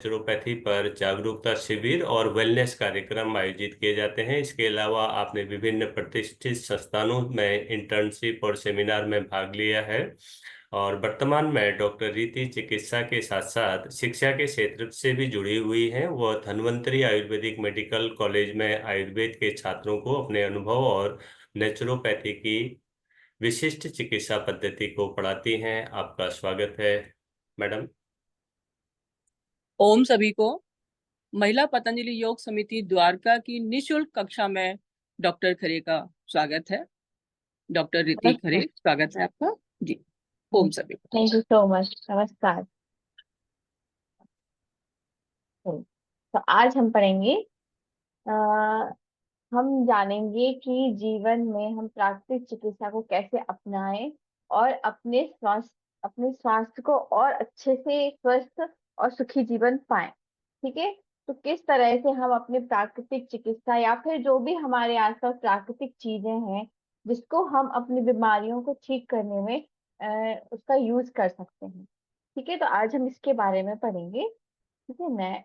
Naturopathy पर जागरूकता शिविर और वेलनेस कार्यक्रम आयोजित किए जाते हैं। इसके अलावा आपने विभिन्न प्रतिष्ठित संस्थानों में इंटर्नशिप और सेमिनार में भाग लिया है और वर्तमान में डॉक्टर रीति चिकित्सा के साथ साथ शिक्षा के क्षेत्र से भी जुड़ी हुई हैं। वह धन्वंतरी आयुर्वेदिक मेडिकल कॉलेज में आयुर्वेद के छात्रों को अपने अनुभव और नेचुरोपैथी की विशिष्ट चिकित्सा पद्धति को पढ़ाती हैं। आपका स्वागत है मैडम। ओम सभी को। महिला पतंजलि योग समिति द्वारका की निशुल्क कक्षा में डॉक्टर खरे का स्वागत है। डॉक्टर रीति खरे, नमस्कार। स्वागत है आपका जी। ओम सभी को। Thank you so much. नमस्कार। तो आज हम पढ़ेंगे, आ, हम जानेंगे कि जीवन में हम प्राकृतिक चिकित्सा को कैसे अपनाएं और अपने स्वास्थ्य को और अच्छे से स्वस्थ और सुखी जीवन पाएं। ठीक है। तो किस तरह से हम अपने प्राकृतिक चिकित्सा या फिर जो भी हमारे आसपास प्राकृतिक चीजें हैं जिसको हम अपनी बीमारियों को ठीक करने में उसका यूज कर सकते हैं। ठीक है। तो आज हम इसके बारे में पढ़ेंगे। ठीक है। मैं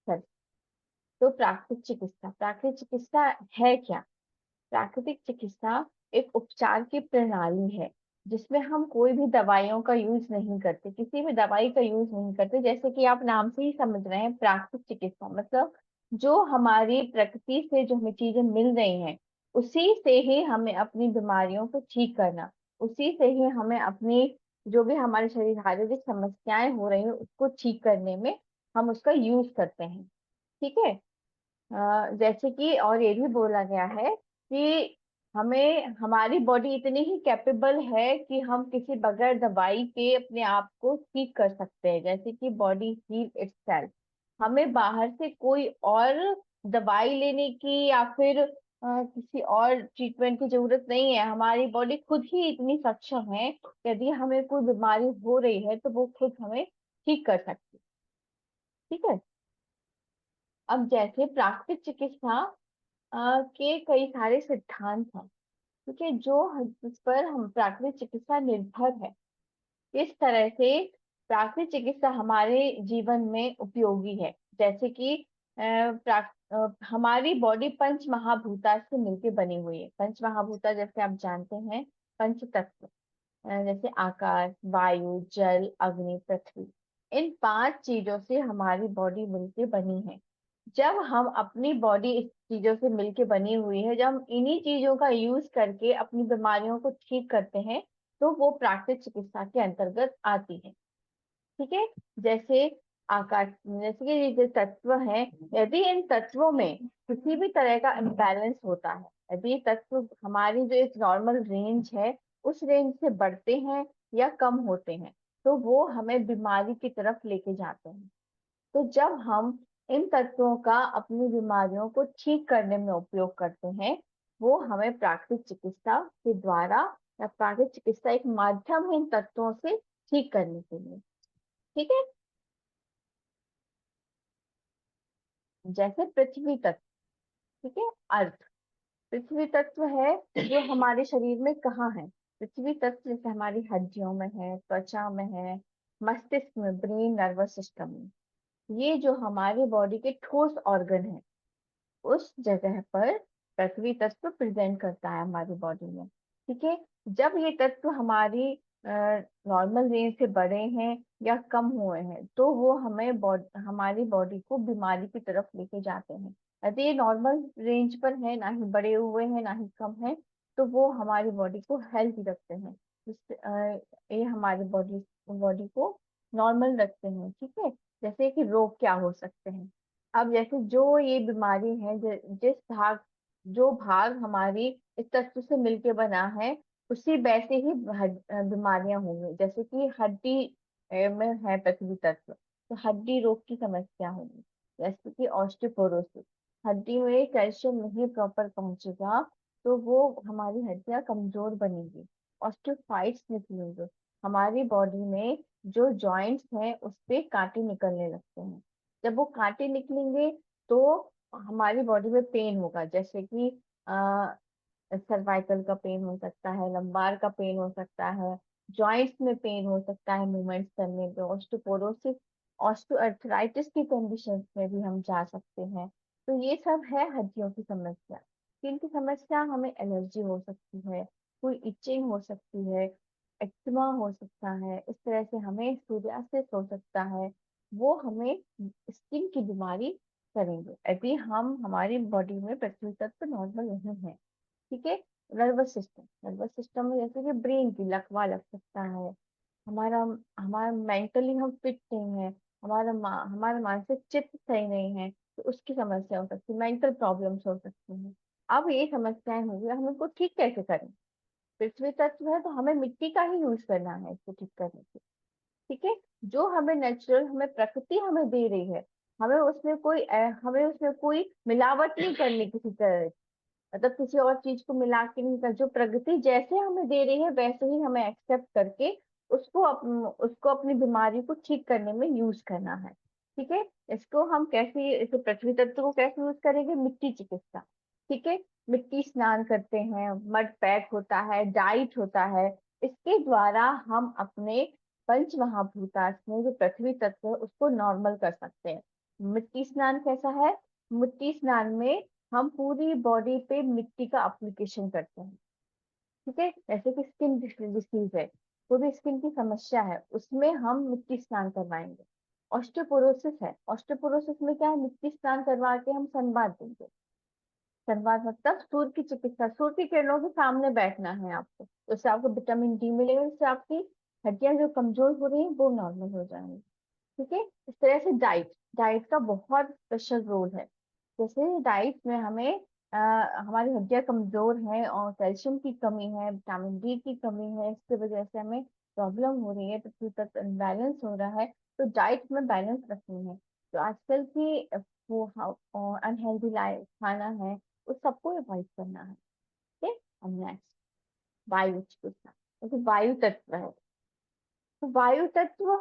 सर, तो प्राकृतिक चिकित्सा है क्या? प्राकृतिक चिकित्सा एक उपचार की प्रणाली है जिसमें हम कोई भी दवाइयों का यूज नहीं करते, किसी भी दवाई का यूज नहीं करते। जैसे कि आप नाम से ही समझ रहे हैं, प्राकृतिक चिकित्सा मतलब जो हमारी प्रकृति से जो हमें चीजें मिल रही हैं उसी से ही हमें अपनी बीमारियों को ठीक करना, उसी से ही हमें अपनी जो भी हमारे शरीर शारीरिक समस्याएं हो रही हैं उसको ठीक करने में हम उसका यूज करते हैं। ठीक है। जैसे कि और ये भी बोला गया है कि हमें हमारी बॉडी इतनी ही कैपेबल है कि हम किसी बगैर दवाई के अपने आप को ठीक कर सकते हैं। जैसे कि बॉडी हील इटसेल्फ, हमें बाहर से कोई और दवाई लेने की या फिर किसी और ट्रीटमेंट की जरूरत नहीं है। हमारी बॉडी खुद ही इतनी सक्षम है, यदि हमें कोई बीमारी हो रही है तो वो खुद हमें ठीक कर सकती है। ठीक है। अब जैसे प्राकृतिक चिकित्सा के कई सारे सिद्धांत हैं, ठीक है, जिस पर हम प्राकृतिक चिकित्सा निर्भर है। इस तरह से प्राकृतिक चिकित्सा हमारे जीवन में उपयोगी है। जैसे कि हमारी बॉडी पंच महाभूता से मिलकर बनी हुई है। पंच महाभूता जैसे आप जानते हैं, पंच तत्व, जैसे आकाश, वायु, जल, अग्नि, पृथ्वी, इन 5 चीजों से हमारी बॉडी मिलके बनी है। जब हम अपनी बॉडी इस चीजों से मिलके बनी हुई है, जब हम इन्हीं चीजों का यूज करके अपनी बीमारियों को ठीक करते हैं तो वो प्राकृतिक चिकित्सा के अंतर्गत आती है। ठीक है। जैसे आकाश, जैसे कि ये जो तत्व हैं, यदि इन तत्वों में किसी भी तरह का इम्बैलेंस होता है, यदि ये तत्व हमारी जो एक नॉर्मल रेंज है उस रेंज से बढ़ते हैं या कम होते हैं तो वो हमें बीमारी की तरफ लेके जाते हैं। तो जब हम इन तत्वों का अपनी बीमारियों को ठीक करने में उपयोग करते हैं, वो हमें प्राकृतिक चिकित्सा के द्वारा, या प्राकृतिक चिकित्सा एक माध्यम है इन तत्वों से ठीक करने के लिए। ठीक है। जैसे पृथ्वी तत्व, ठीक है, अर्थ, पृथ्वी तत्व है जो हमारे शरीर में कहाँ है? पृथ्वी तत्व जैसे हमारी हड्डियों में है, त्वचा में है, मस्तिष्क में, ब्रेन, नर्वस सिस्टम में, ये जो हमारी बॉडी के ठोस ऑर्गन है उस जगह पर पृथ्वी तत्व प्रेजेंट करता है हमारी बॉडी में। ठीक है। जब ये तत्व हमारी नॉर्मल रेंज से बड़े हैं या कम हुए हैं तो वो हमारी बॉडी को बीमारी की तरफ लेके जाते हैं। यदि ये नॉर्मल रेंज पर है, ना ही बड़े हुए हैं ना ही कम है, तो वो हमारी बॉडी को हेल्थी रखते हैं। ये हमारी बॉडी बॉडी को नॉर्मल रखते हैं। ठीक है। जैसे कि रोग क्या हो सकते हैं, अब जैसे जो ये बीमारी है, जो भाग हमारी इस तत्व से मिलके बना है उसी वैसे ही बीमारियां होंगी। जैसे कि हड्डी में है पृथ्वी तत्व तो हड्डी रोग की समस्या होगी। जैसे कि ऑस्टियोपोरोसिस, हड्डी में कैल्शियम नहीं प्रॉपर पहुंचेगा तो वो हमारी हड्डियां कमजोर बनेगी। ऑस्टियोफाइट्स निकलेंगे, हमारी बॉडी में जो जॉइंट्स हैं उस पे कांटे निकलने लगते हैं। जब वो कांटे निकलेंगे तो हमारी बॉडी में पेन होगा। जैसे कि सर्वाइकल का पेन हो सकता है, लंबार का पेन हो सकता है, जॉइंट्स में पेन हो सकता है मूवमेंट्स करने पे, ऑस्टियोपोरोसिस, ऑस्टियोआर्थराइटिस की कंडीशंस में भी हम जा सकते हैं। तो ये सब है हड्डियों की समस्या। स्किन की समस्या, हमें एलर्जी हो सकती है, कोई इचिंग हो सकती है, एक्जिमा हो सकता है, इस तरह से हमें सोरियासिस हो सकता है। वो हमें स्किन की बीमारी करेंगे यदि हम हमारी बॉडी में पृथ्वी तत्व नॉर्मल नहीं है। ठीक है। नर्वस सिस्टम में जैसे कि ब्रेन की लकवा लग सकता है, हमारा हमारा मेंटली हम फिट नहीं है, हमारा मानसिक चित्त सही नहीं है, तो उसकी समस्या हो सकती है, मेंटल प्रॉब्लम्स हो सकती हैं। अब ये समस्याएं हो गई, हम इनको ठीक कैसे करें? पृथ्वी तत्व है तो हमें मिट्टी का ही यूज करना है इसको ठीक करने के। ठीक है। जो हमें नेचुरल, हमें प्रकृति हमें दे रही है, हमें उसमें कोई मिलावट नहीं करनी किसी तरह, मतलब किसी और चीज को मिला के नहीं कर, जो प्रकृति जैसे हमें दे रही है वैसे ही हमें एक्सेप्ट करके उसको अपनी बीमारी को ठीक करने में यूज करना है। ठीक है। इसको हम कैसे, इस पृथ्वी तत्व को कैसे यूज करेंगे? मिट्टी चिकित्सा। ठीक है। मिट्टी स्नान करते हैं, मड पैक होता है, डाइट होता है, इसके द्वारा हम अपने पंच महाभूतास में जो पृथ्वी तत्व है उसको नॉर्मल कर सकते हैं। मिट्टी स्नान कैसा है? मिट्टी स्नान में हम पूरी बॉडी पे मिट्टी का एप्लीकेशन करते हैं। ठीक है। जैसे कि स्किन डिसीज है, कोई भी स्किन की समस्या है, उसमें हम मिट्टी स्नान करवाएंगे। ऑस्टियोपोरोसिस है, ऑस्टियोपोरोसिस में क्या है? मिट्टी स्नान करवा के हम सनबाथ देंगे। सनबाथ मतलब सूर्य की चिकित्सा, सूर्य की किरणों के सामने बैठना है आपको, तो उससे आपको विटामिन डी मिलेगा, इससे आपकी हड्डियां जो कमजोर हो रही है वो नॉर्मल हो जाएंगी। ठीक है। इस तरह से डाइट, डाइट का बहुत स्पेशल रोल है। जैसे डाइट में हमें हमारी हड्डियां कमजोर हैं और कैल्शियम की कमी है, विटामिन डी की कमी है, इसकी वजह से हमें प्रॉब्लम हो रही है, तो तक इम्बैलेंस हो रहा है, तो डाइट में बैलेंस रखनी है। तो आजकल की वो अनहेल्दी लाइफ खाना है, उस सबको अवॉइड करना है। ठीक है। अब नेक्स्ट, वायु चिकित्सा। तो वायु तत्व है, तो वायु तत्व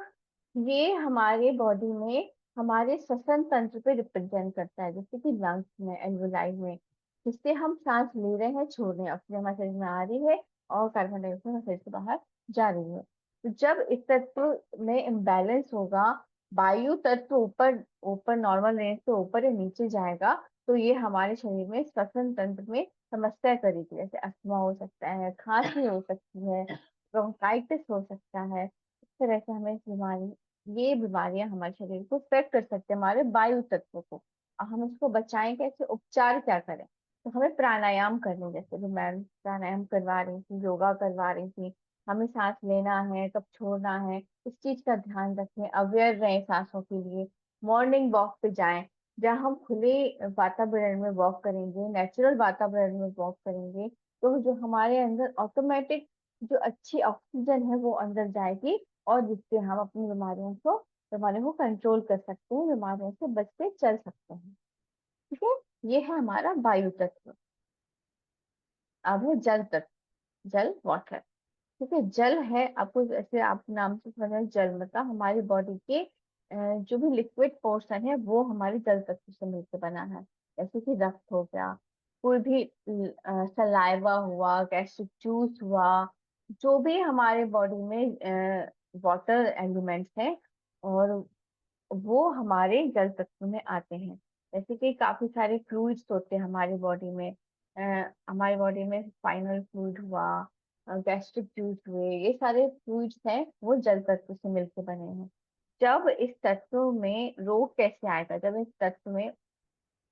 ये हमारे बॉडी में हमारे श्वसन तंत्र पे रिप्रेजेंट करता है, जैसे कि लंग्स में, एल्वोलाई में, जिससे हम सांस ले रहे हैं, छोड़ रहे हैं, ऑक्सीजन हमारे शरीर में आ रही है और कार्बन डाइऑक्साइड हमारे शरीर से बाहर जा रही है। तो जब इस तत्व में इम्बैलेंस होगा, वायु तत्व ऊपर ऊपर नॉर्मल रेंज से ऊपर या नीचे जाएगा, तो ये हमारे शरीर में श्वसन तंत्र में समस्या करेगी, जैसे अस्थमा हो सकता है, खांसी हो सकती है, ब्रोंकाइटिस हो सकता है। इस तरह से हमें ये बीमारियां हमारे शरीर को इफेक्ट कर सकते हैं, हमारे वायु तत्व को। और हम इसको बचाएं कैसे? उपचार क्या करें? तो हमें प्राणायाम करने, जैसे भी मैं प्राणायाम करवा रही थी, योगा करवा रही थी, हमें सांस लेना है, कब छोड़ना है, इस चीज का ध्यान रखें, अवेयर रहें सांसों के लिए। मॉर्निंग वॉक पे जाएं, जहाँ हम खुले वातावरण में वॉक करेंगे, नेचुरल वातावरण में वॉक करेंगे, तो जो हमारे अंदर ऑटोमेटिक जो अच्छी ऑक्सीजन है वो अंदर जाएगी, और जिससे हम अपनी बीमारियों को कंट्रोल कर सकते हैं, बीमारियों से बच के चल सकते हैं। ठीक है। ये है हमारा वायु तत्व। अब है जल तत्व, जल वाटर। ठीक है। जल है, आपको जैसे आप नाम से समझ रहे हैं, जल मतलब हमारी बॉडी के जो भी लिक्विड पोर्शन है वो हमारे जल तत्व से मिलकर बना है। जैसे कि रक्त हो गया, कोई भी सलाइवा हुआ, गैस्ट्रिक जूस हुआ, जो भी हमारे बॉडी में वाटर एलिमेंट्स हैं, और वो हमारे जल तत्व में आते हैं। जैसे कि काफी सारे फ्लूइड्स होते हैं हमारी बॉडी में, हमारी बॉडी में स्पाइनल फ्लूइड हुआ, गैस्ट्रिक जूस हुए, ये सारे फ्लूइड्स हैं वो जल तत्व से मिलकर बने हैं। जब इस तत्व में रोग कैसे आएगा? जब इस तत्व में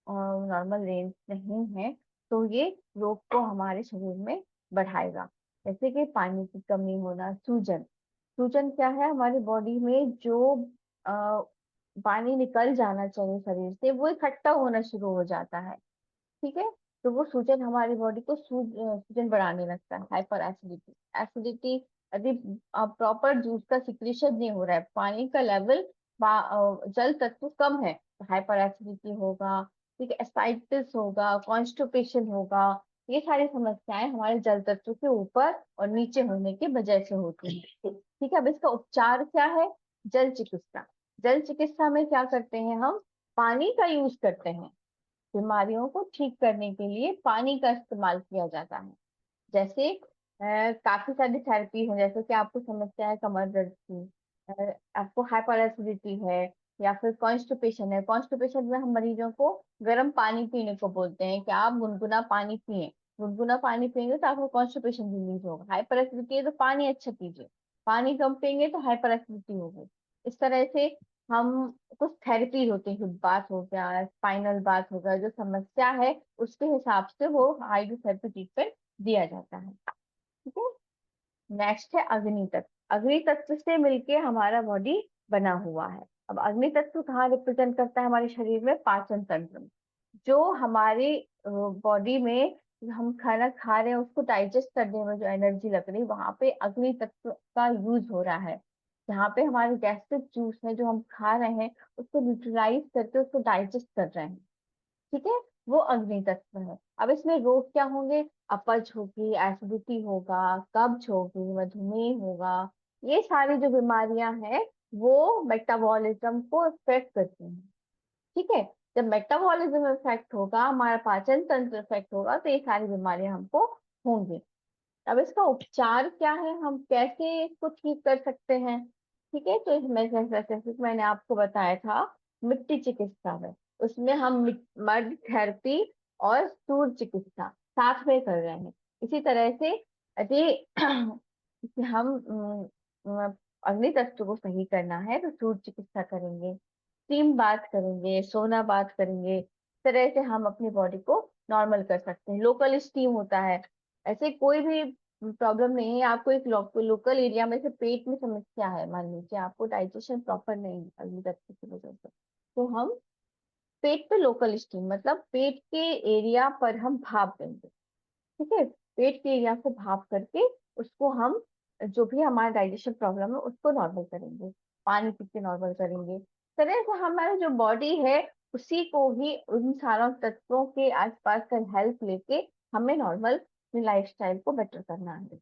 नॉर्मल रेंज नहीं है, तो ये रोग को हमारे शरीर में बढ़ाएगा। जैसे कि पानी की कमी होना, सूजन। सूजन क्या है? हमारी बॉडी में जो अ, पानी निकल जाना चाहिए शरीर से, वो इकट्ठा होना शुरू हो जाता है। ठीक है। तो वो सूजन हमारी बॉडी को सूजन बढ़ाने लगता है। हाइपर एसिडिटी, एसिडिटी, यदि प्रॉपर जूस का सिक्रीशन नहीं हो रहा है, पानी का लेवल जल तत्व कम है, तो हाइपर एसिडिटी होगा। ठीक है। एसाइटिस होगा, कॉन्स्टिपेशन होगा। ये सारी समस्याएं हमारे जल तत्व के ऊपर और नीचे होने की वजह से होती है। ठीक है। अब इसका उपचार क्या है? जल चिकित्सा। जल चिकित्सा में क्या करते हैं? हम पानी का यूज करते हैं। बीमारियों को ठीक करने के लिए पानी का इस्तेमाल किया जाता है। जैसे काफी सारी थेरेपी है, जैसे कि आपको समस्या है कमर दर्द की, आपको हाइपर एसिडिटी है, या फिर कॉन्स्टिपेशन है। कॉन्स्टिपेशन में हम मरीजों को गर्म पानी पीने को बोलते हैं कि आप गुनगुना पानी पिए। गुनगुना पानी पिएंगे तो आपको कॉन्स्टिपेशन रिलीज होगा। हाइपर एसिडिटी है तो पानी अच्छा पीजिए, पानी कम पिएंगे तो हाइपर एसिडिटी होगी। इस तरह से हम कुछ थेरेपी होते हैं, बात हो गया, स्पाइनल बात हो गया, जो समस्या है उसके हिसाब से वो हाइड्रोथेरेपी ट्रीटमेंट दिया जाता है। ठीक है। नेक्स्ट है अग्नि तत्व। अग्नि तत्व से मिलके हमारा बॉडी बना हुआ है। अब अग्नि तत्व कहाँ रिप्रेजेंट करता है हमारे शरीर में? पाचन तंत्र में। जो हमारी बॉडी में हम खाना खा रहे हैं उसको डाइजेस्ट करने में जो एनर्जी लग रही है, वहां पे अग्नि तत्व का यूज हो रहा है। जहाँ पे हमारे गैस्ट्रिक जूस है जो हम खा रहे हैं उसको न्यूट्रलाइज करके उसको डाइजेस्ट कर रहे हैं। ठीक है। वो अग्नि तत्व है। अब इसमें रोग क्या होंगे? अपच होगी, एसिडिटी होगा, कब्ज होगी, मधुमेह होगा। ये सारी जो बीमारियां हैं वो मेटाबॉलिज्म को इफेक्ट करती हैं। ठीक है। जब मेटाबॉलिज्म इफेक्ट होगा, हमारा पाचन तंत्र इफेक्ट होगा, तो ये सारी बीमारियां हमको होंगी। अब इसका उपचार क्या है, हम कैसे इसको ठीक कर सकते हैं? ठीक है। तो इसमें जैसे कि मैंने आपको बताया था, मिट्टी चिकित्सा है, उसमें हम मर्द थेरेपी और सूर्य चिकित्सा साथ में कर रहे हैं। इसी तरह से यदि हम अग्नि तत्व को सही करना है तो सूर्य चिकित्सा करेंगे, स्टीम बात करेंगे, सोना बात करेंगे। इस तरह से हम अपनी बॉडी को नॉर्मल कर सकते हैं। लोकल स्टीम होता है, ऐसे कोई भी प्रॉब्लम नहीं है, आपको एक लोकल एरिया में से पेट में समस्या है, मान लीजिए आपको डाइजेशन प्रॉपर नहीं है अग्नि तत्व की वजह से, तो हम पेट पे लोकल स्टीम, मतलब पेट के एरिया पर हम भाप देंगे। ठीक है। पेट के एरिया से भाप करके उसको हम, जो भी हमारा डाइजेशन प्रॉब्लम है उसको नॉर्मल करेंगे, पानी पी के नॉर्मल करेंगे। इस तरह से हमारा जो बॉडी है उसी को ही उन सारों तत्वों के आसपास का हेल्प लेके हमें नॉर्मल अपनी लाइफस्टाइल को बेटर करना है।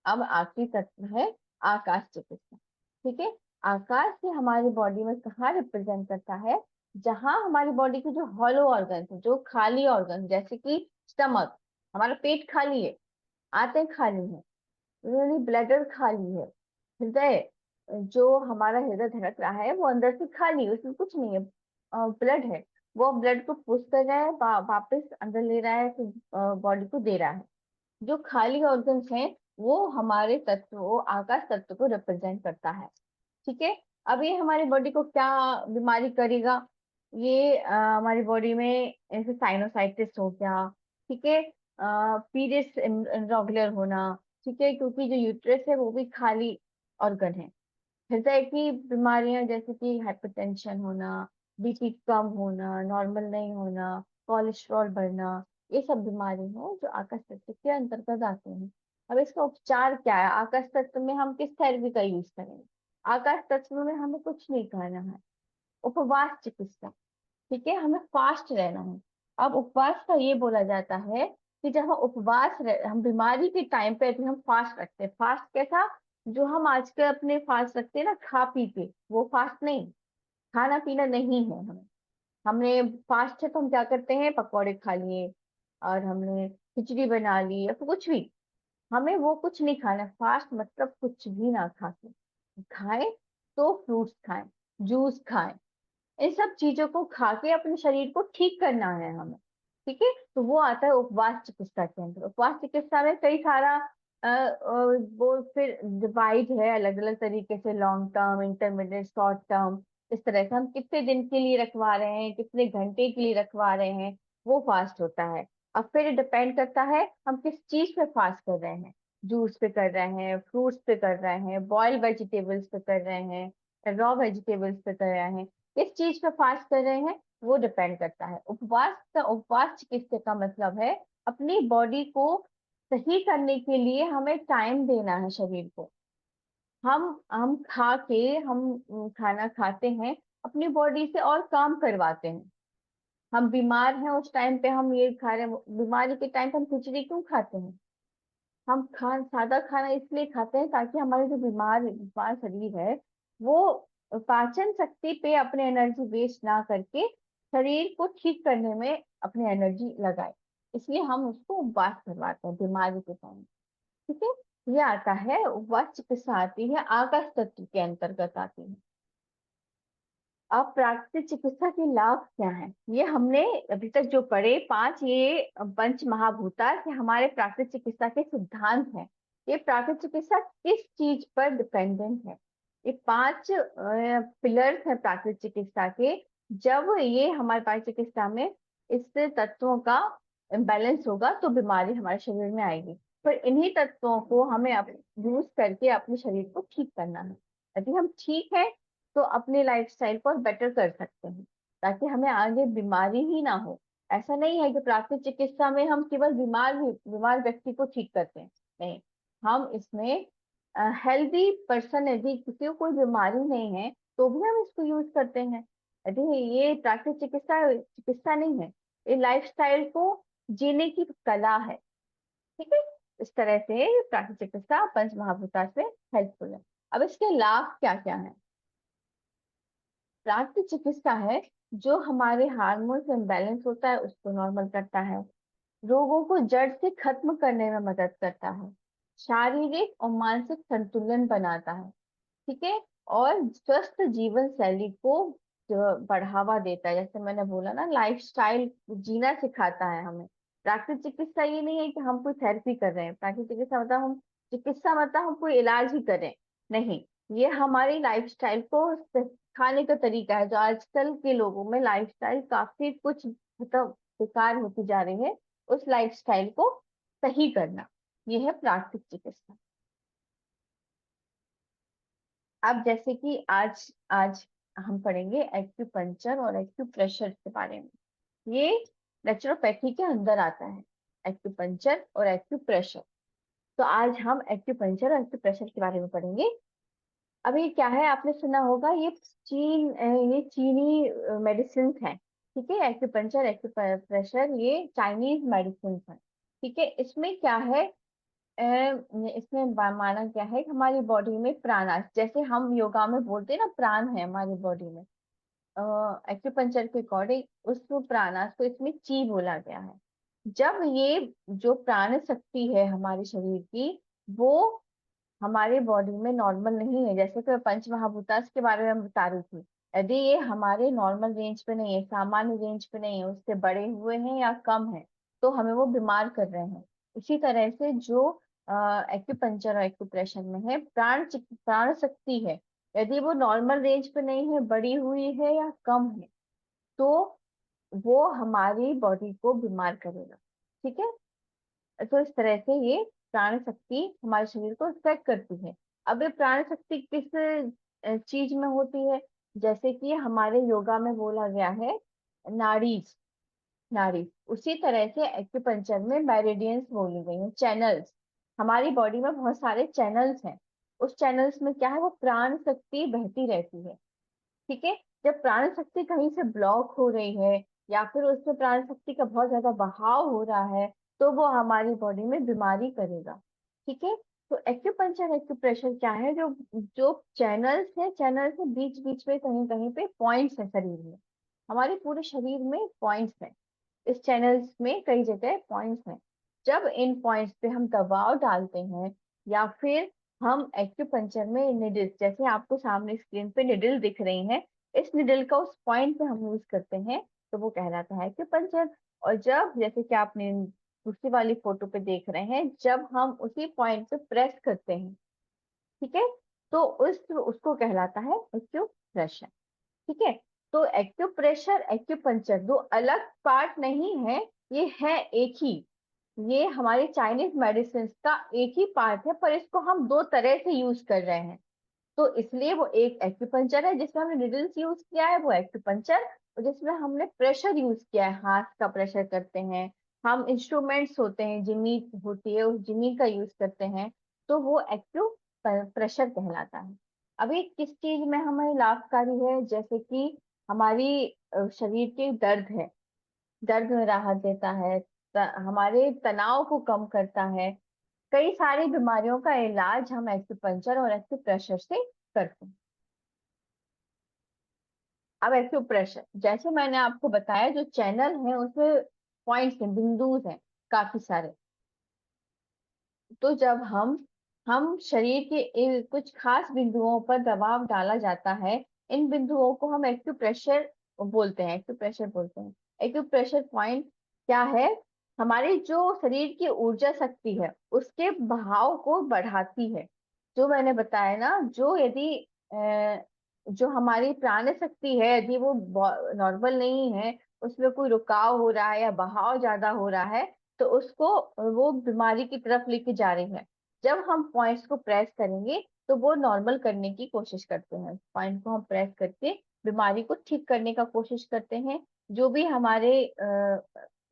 अब आखिरी तत्व है आकाश चिकित्सा। ठीक है। आकाश से हमारी बॉडी में कहाँ रिप्रेजेंट करता है? जहां हमारी बॉडी के जो हॉलो ऑर्गन है, जो खाली ऑर्गन, जैसे कि स्टमक, हमारा पेट खाली है, आंतें खाली है, यानी ब्लैडर खाली है, हृदय, जो हमारा हृदय धड़क रहा है वो अंदर से खाली है, उसमें कुछ नहीं है, ब्लड है, वो ब्लड को पुश कर रहा है, वापस अंदर ले रहा है, फिर बॉडी को दे रहा है। जो खाली ऑर्गन्स हैं वो हमारे तत्व, वो आकाश तत्व को रिप्रेजेंट करता है। ठीक है। अब ये हमारी बॉडी को क्या बीमारी करेगा? ये हमारी बॉडी में ऐसे साइनोसाइटिस हो गया। ठीक है। पीरियड्स इरेगुलर होना। ठीक है, क्योंकि जो यूट्रस है वो भी खाली ऑर्गन है। हृदय की बीमारियां जैसे कि हाइपरटेंशन होना, बीपी कम होना, नॉर्मल नहीं होना, कोलेस्ट्रॉल बढ़ना, ये सब बीमारी है जो आकाश तत्व के अंतर्गत आते हैं। अब इसका उपचार क्या है? आकाश तत्व में हम किस थेरेपी का यूज करेंगे? आकाश तत्व में हमें कुछ नहीं करना है, उपवास चिकित्सा। ठीक है, हमें फास्ट रहना है। अब उपवास का ये बोला जाता है कि जब हम हम बीमारी के टाइम पे अगर हम फास्ट रखते हैं, फास्ट कैसा? जो हम आजकल अपने फास्ट रखते हैं ना, खा पी के, वो फास्ट नहीं, खाना पीना नहीं है हमें। हमने फास्ट है तो हम क्या करते हैं? पकौड़े खा लिए, और हमने खिचड़ी बना ली, या फिर कुछ भी। हमें वो कुछ नहीं खाना। फास्ट मतलब कुछ भी ना खा के, खाएं तो फ्रूट्स खाएं, जूस खाएं, इन सब चीजों को खा के अपने शरीर को ठीक करना है हमें। ठीक है। तो वो आता है उपवास चिकित्सा के अंदर। उपवास चिकित्सा में कई सारा वो फिर डिवाइड है अलग अलग तरीके से, long term, intermediate, short term. इस तरह से हम कितने दिन के लिए रखवा रहे हैं, कितने घंटे के लिए रखवा रहे हैं, वो फास्ट होता है। अब फिर डिपेंड करता है हम किस चीज पे फास्ट कर रहे हैं। जूस पे कर रहे हैं, फ्रूट्स पे कर रहे हैं, बॉइल्ड वेजिटेबल्स पे कर रहे हैं, रॉ वेजिटेबल्स पे कर रहे हैं, किस चीज पे फास्ट कर रहे हैं, वो डिपेंड करता है। उपवास चिकित्सा का मतलब है अपनी बॉडी को सही करने के लिए हमें टाइम देना है शरीर को। हम खा के, हम खाना खाते हैं, अपनी बॉडी से और काम करवाते हैं। हम बीमार हैं उस टाइम पे हम ये खा रहे हैं, बीमारी के टाइम पे हम खिचड़ी क्यों खाते हैं? हम सादा खाना इसलिए खाते हैं ताकि हमारे जो बीमार बीमार शरीर है वो पाचन शक्ति पे अपने एनर्जी वेस्ट ना करके शरीर को ठीक करने में अपनी एनर्जी लगाए, इसलिए हम उसको उपवास करवाते हैं बीमारी के टाइम। ठीक है, ये आता है उपवास चिकित्सा, आती है आकाश तत्व के अंतर्गत आती है। अब प्राकृतिक चिकित्सा के लाभ क्या है, ये हमने अभी तक जो पढ़े पांच, ये पंच महाभूता के हमारे प्राकृतिक चिकित्सा के सिद्धांत हैं। ये प्राकृतिक चिकित्सा किस चीज पर डिपेंडेंट है, ये पांच पिलर्स हैं प्राकृतिक चिकित्सा के। जब ये हमारे प्राकृतिक चिकित्सा में इस तत्वों का इम्बैलेंस होगा तो बीमारी हमारे शरीर में आएगी। पर इन्हीं तत्वों को हमें यूज करके अपने शरीर को ठीक करना है। यदि हम ठीक है तो अपने लाइफस्टाइल को बेटर कर सकते हैं, ताकि हमें आगे बीमारी ही ना हो। ऐसा नहीं है कि प्राकृतिक चिकित्सा में हम केवल बीमार व्यक्ति को ठीक करते हैं, नहीं, हम इसमें हेल्दी पर्सन, यदि किसी को कोई बीमारी नहीं है तो भी हम इसको यूज करते हैं। यदि ये प्राकृतिक चिकित्सा चिकित्सा नहीं है, ये लाइफस्टाइल को जीने की कला है। ठीक है, इस तरह से प्राकृतिक चिकित्सा पंच महाभूता से हेल्पफुल है। अब इसके लाभ क्या क्या है। प्राकृतिक चिकित्सा है जो हमारे हार्मोन्स इम्बैलेंस होता है उसको नॉर्मल करता है, रोगों को जड़ से खत्म करने में मदद करता है, शारीरिक और मानसिक संतुलन बनाता है। ठीक है, और स्वस्थ जीवन शैली को बढ़ावा देता है। जैसे मैंने बोला ना, लाइफस्टाइल जीना सिखाता है हमें। प्राकृतिक चिकित्सा ये नहीं है कि हम कोई थेरेपी कर रहे हैं, प्राकृतिक चिकित्सा मतलब हम चिकित्सा मतलब हम कोई इलाज ही करें, नहीं, ये हमारी लाइफस्टाइल को सिखाने का तरीका है। जो आजकल के लोगों में लाइफस्टाइल काफी कुछ मतलब बेकार होती जा रही है, उस लाइफस्टाइल को सही करना, ये है प्राकृतिक चिकित्सा। अब जैसे कि आज आज हम पढ़ेंगे एक्यूपंक्चर और एक्यूप्रेशर के बारे में। ये नेचुरोपैथी के अंदर आता है, एक्यूपंक्चर और एक्यूप्रेशर। तो आज हम एक्यूपंक्चर और एक्यूप्रेशर के बारे में पढ़ेंगे। अब ये क्या है, आपने सुना होगा, ये चीनी मेडिसिन है। ठीक है, एक्यूपंक्चर एक्यूप्रेशर ये चाइनीज मेडिसिन है। ठीक है, इसमें क्या है, इसमें माना क्या है कि हमारी बॉडी में प्राणास, जैसे हम योगा में बोलते हैं ना प्राण है हमारी बॉडी में, एक्यूपंक्चर के अकॉर्डिंग उस प्राणास को इसमें ची बोला गया है। जब ये जो प्राण शक्ति है हमारे शरीर की, वो हमारे बॉडी में नॉर्मल नहीं है, जैसे कि पंच महाभूतास के बारे में हम बता रही थी, यदि ये हमारे नॉर्मल रेंज पे नहीं है, सामान्य रेंज पे नहीं है, उससे बड़े हुए हैं या कम है, तो हमें वो बीमार कर रहे हैं। उसी तरह से जो एक्यूपंक्चर और एक्यूप्रेशर में है, प्राण शक्ति है, यदि वो नॉर्मल रेंज पे नहीं है, बड़ी हुई है या कम है, तो वो हमारी बॉडी को बीमार करेगा। ठीक है, तो इस तरह से ये प्राण शक्ति हमारे शरीर को इफेक्ट करती है। अब ये प्राण शक्ति किस चीज में होती है, जैसे कि हमारे योगा में बोला गया है नाड़ी, नाड़ी, उसी तरह से एक्यूपंक्चर में मेरिडियंस बोली गई है, चैनल्स। हमारी बॉडी में बहुत सारे चैनल्स हैं, उस चैनल्स में क्या है, वो प्राण शक्ति बहती रहती है। ठीक है, जब प्राण शक्ति कहीं से ब्लॉक हो रही है या फिर उसमें प्राण शक्ति का बहुत ज्यादा बहाव हो रहा है, तो वो हमारी बॉडी में बीमारी करेगा। ठीक है, तो एक्यूपंक्चर एक्यूप्रेशर क्या है, जो जो चैनल्स है, चैनल्स के बीच बीच में कहीं कहीं पे पॉइंट्स है शरीर में, हमारे पूरे शरीर में पॉइंट्स है, इस चैनल्स में कई जगह पॉइंट्स हैं। जब इन पॉइंट्स पे हम दबाव डालते हैं या फिर हम एक्यूपंक्चर में निडल्स, जैसे आपको सामने स्क्रीन पे निडल दिख रही है, इस निडल का उस पॉइंट पे हम यूज करते हैं, तो वो कहलाता है एक्यूपंक्चर। और जब, जैसे कि आपने दूसरी वाली फोटो पे देख रहे हैं, जब हम उसी पॉइंट पे प्रेस करते हैं, ठीक है, तो उसको कहलाता है एक्यूप्रेशर। ठीक है, तो एक्यूप्रेशर एक्यूपंक्चर दो अलग पार्ट नहीं है, ये है एक ही, ये हमारी चाइनीज मेडिसिन का एक ही पार्ट है, पर इसको हम दो तरह से यूज कर रहे हैं। तो इसलिए वो एक एक्यूपंक्चर है जिसमें हमने निडल्स यूज किया है, वो एक्यूपंक्चर, और जिसमें हमने प्रेशर यूज किया है, हाथ का प्रेशर करते हैं हम, इंस्ट्रूमेंट्स होते हैं, जिमी होती है, उस जिमी का यूज करते हैं, तो वो एक्यू प्रेशर कहलाता है। अभी किस चीज में हमें लाभकारी है, जैसे कि हमारी शरीर के दर्द है, दर्द में राहत देता है, हमारे तनाव को कम करता है, कई सारी बीमारियों का इलाज हम एक्यूपंक्चर और एक्यूप्रेशर से करते हैं। अब एक्यूप्रेशर, जैसे मैंने आपको बताया, जो चैनल है उसमें पॉइंट्स हैं, बिंदुज हैं काफी सारे। तो जब हम शरीर के कुछ खास बिंदुओं पर दबाव डाला जाता है, इन बिंदुओं को हम एक्यूप्रेशर बोलते हैं, एक्यूप्रेशर बोलते हैं। एक्यूप्रेशर पॉइंट क्या है? हमारी जो शरीर की ऊर्जा शक्ति है उसके बहाव को बढ़ाती है। जो मैंने बताया ना, जो यदि जो हमारी प्राण शक्ति है यदि वो नॉर्मल नहीं है, उसमें कोई रुकाव हो रहा है या बहाव ज्यादा हो रहा है, तो उसको वो बीमारी की तरफ लेके जा रही है। जब हम पॉइंट्स को प्रेस करेंगे तो वो नॉर्मल करने की कोशिश करते हैं, पॉइंट को हम प्रेस करके बीमारी को ठीक करने का कोशिश करते हैं। जो भी हमारे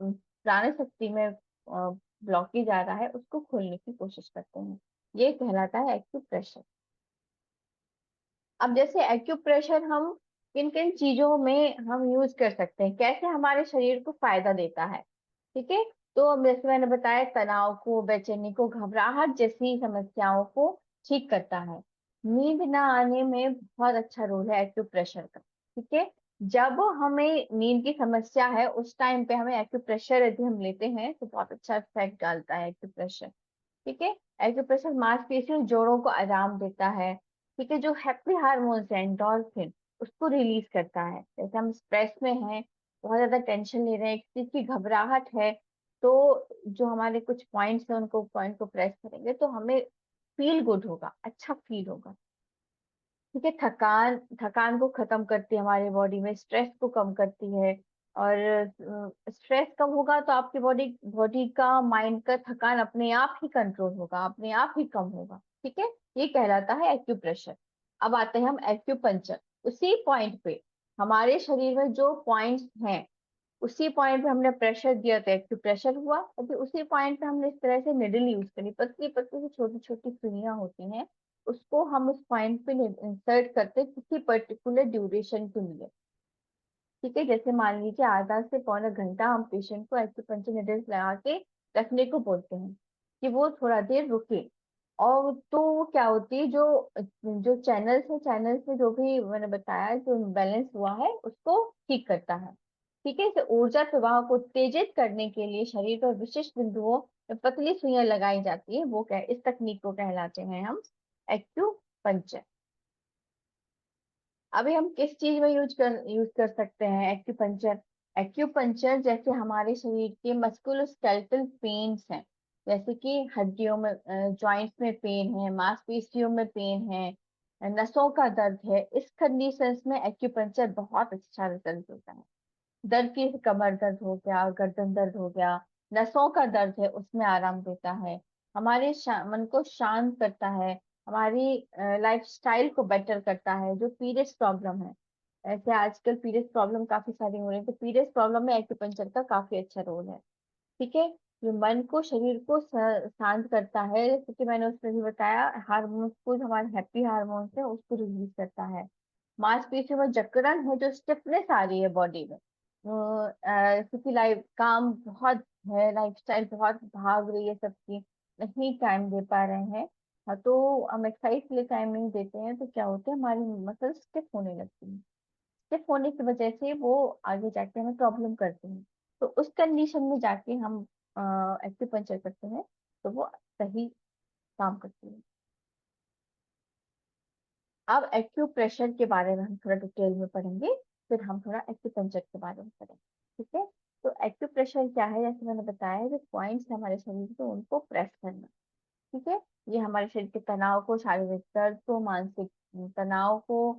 प्राण शक्ति में ब्लॉकेज आ रहा है उसको खोलने की कोशिश करते हैं। ये कहलाता है एक्यूप्रेशर। अब जैसे एक्यूप्रेशर हम किन किन चीजों में हम यूज कर सकते हैं, कैसे हमारे शरीर को फायदा देता है, ठीक है। तो अब जैसे मैंने बताया, तनाव को, बेचैनी को, घबराहट जैसी समस्याओं को ठीक करता है। नींद ना आने में बहुत अच्छा रोल है एक्यूप्रेशर का, ठीक है। जब हमें नींद की समस्या है उस टाइम पे हमें एक्यूप्रेशर यदि हम लेते हैं तो बहुत अच्छा इफेक्ट डालता है एक्यूप्रेशर, ठीक है। एक्यूप्रेशर मांसपेशियों, जोड़ों को आराम देता है, ठीक है। जो हैप्पी हार्मोन्स है, एंडोर्फिन, उसको रिलीज करता है। जैसे हम स्ट्रेस में हैं, बहुत ज्यादा टेंशन ले रहे हैं, किसी चीज की घबराहट है, तो जो हमारे कुछ पॉइंट्स हैं उनको पॉइंट को प्रेस करेंगे तो हमें फील गुड होगा, अच्छा फील होगा, ठीक है। थकान थकान को खत्म करती है हमारी बॉडी में, स्ट्रेस को कम करती है। और स्ट्रेस कम होगा तो आपकी बॉडी बॉडी का, माइंड का थकान अपने आप ही कंट्रोल होगा, अपने आप ही कम होगा, ठीक है। ये कहलाता है एक्यूप्रेशर। अब आते हैं हम एक्यूपंक्चर। उसी पॉइंट पे, हमारे शरीर में जो पॉइंट्स हैं उसी पॉइंट पे हमने प्रेशर दिया तो एक्यूप्रेशर हुआ, और फिर उसी पॉइंट पे हमने इस तरह से निडल यूज करी, पतली पतली सी छोटी छोटी सुइयां होती हैं, उसको हम उस पॉइंट पे इंसर्ट करते हैं किसी पर्टिकुलर ड्यूरेशन के लिए, ठीक है। जैसे मान लीजिए आधा से पौना घंटा हम पेशेंट को एक्यूपंक्चर निडल्स लगा के रखने को बोलते हैं कि वो थोड़ा देर रुके। और तो वो क्या होती है, जो जो चैनल्स है, चैनल्स में जो भी मैंने बताया जो इम्बैलेंस हुआ है उसको ठीक करता है, ठीक है। इसे ऊर्जा प्रवाह को उत्तेजित करने के लिए शरीर पर विशिष्ट बिंदुओं में पतली सुइयां लगाई जाती है, वो क्या, इस तकनीक को कहलाते हैं हम एक्यूपंक्चर। अभी हम किस चीज में यूज कर सकते हैं एक्यूपंक्चर? एक्यूपंक्चर जैसे हमारे शरीर के मस्कुलोस्केलेटल पेन्स हैं, जैसे कि हड्डियों में, जॉइंट्स में पेन है, मांसपेशियों में पेन है, नसों का दर्द है, इस कंडीशंस में एक्यूपंक्चर बहुत अच्छा रिजल्ट देता है। दर्द की, कमर दर्द हो गया, गर्दन दर्द हो गया, नसों का दर्द है उसमें आराम देता है, हमारे मन को शांत करता है, हमारी लाइफ स्टाइल को बेटर करता है। जो पीरियड्स प्रॉब्लम है, ऐसे आजकल पीरियड्स प्रॉब्लम काफी सारी हो रही है, तो पीरियड्स प्रॉब्लम में एक्यूपंक्चर का काफी अच्छा रोल है, ठीक है। जो मन को, शरीर को शांत करता है, जैसे कि मैंने उसमें भी बताया, हार्मोन्स को, जो हमारे हैप्पी हार्मोन्स है उसको रिलीज करता है। मांसपेशियों में जकड़न है, जो स्टिफनेस आ रही है बॉडी में, क्योंकि लाइफ काम बहुत है, लाइफस्टाइल बहुत भाग रही है सबकी, नहीं टाइम दे पा रहे हैं, हाँ, तो हम एक्सरसाइज के लिए टाइम नहीं देते हैं, तो क्या होता है, हमारी मसल स्टिफ होने लगती है। स्टिफ होने की वजह से वो आगे जाके हमें प्रॉब्लम करती है। तो उस कंडीशन में जाके हम एक्यूपंक्चर करते हैं तो वो सही काम करती है। अब एक्यूप्रेशर के बारे में हम थोड़ा डिटेल में पढ़ेंगे, फिर हम थोड़ा एक्यूपंक्चर के बारे में पढ़ेंगे, ठीक है। तो एक्यूप्रेशर क्या है? जैसे मैंने बताया, जो पॉइंट्स है हमारे शरीर के उनको प्रेस करना, ठीक है। ये हमारे शरीर के तनाव को, शारीरिक दर्द को, मानसिक तनाव को,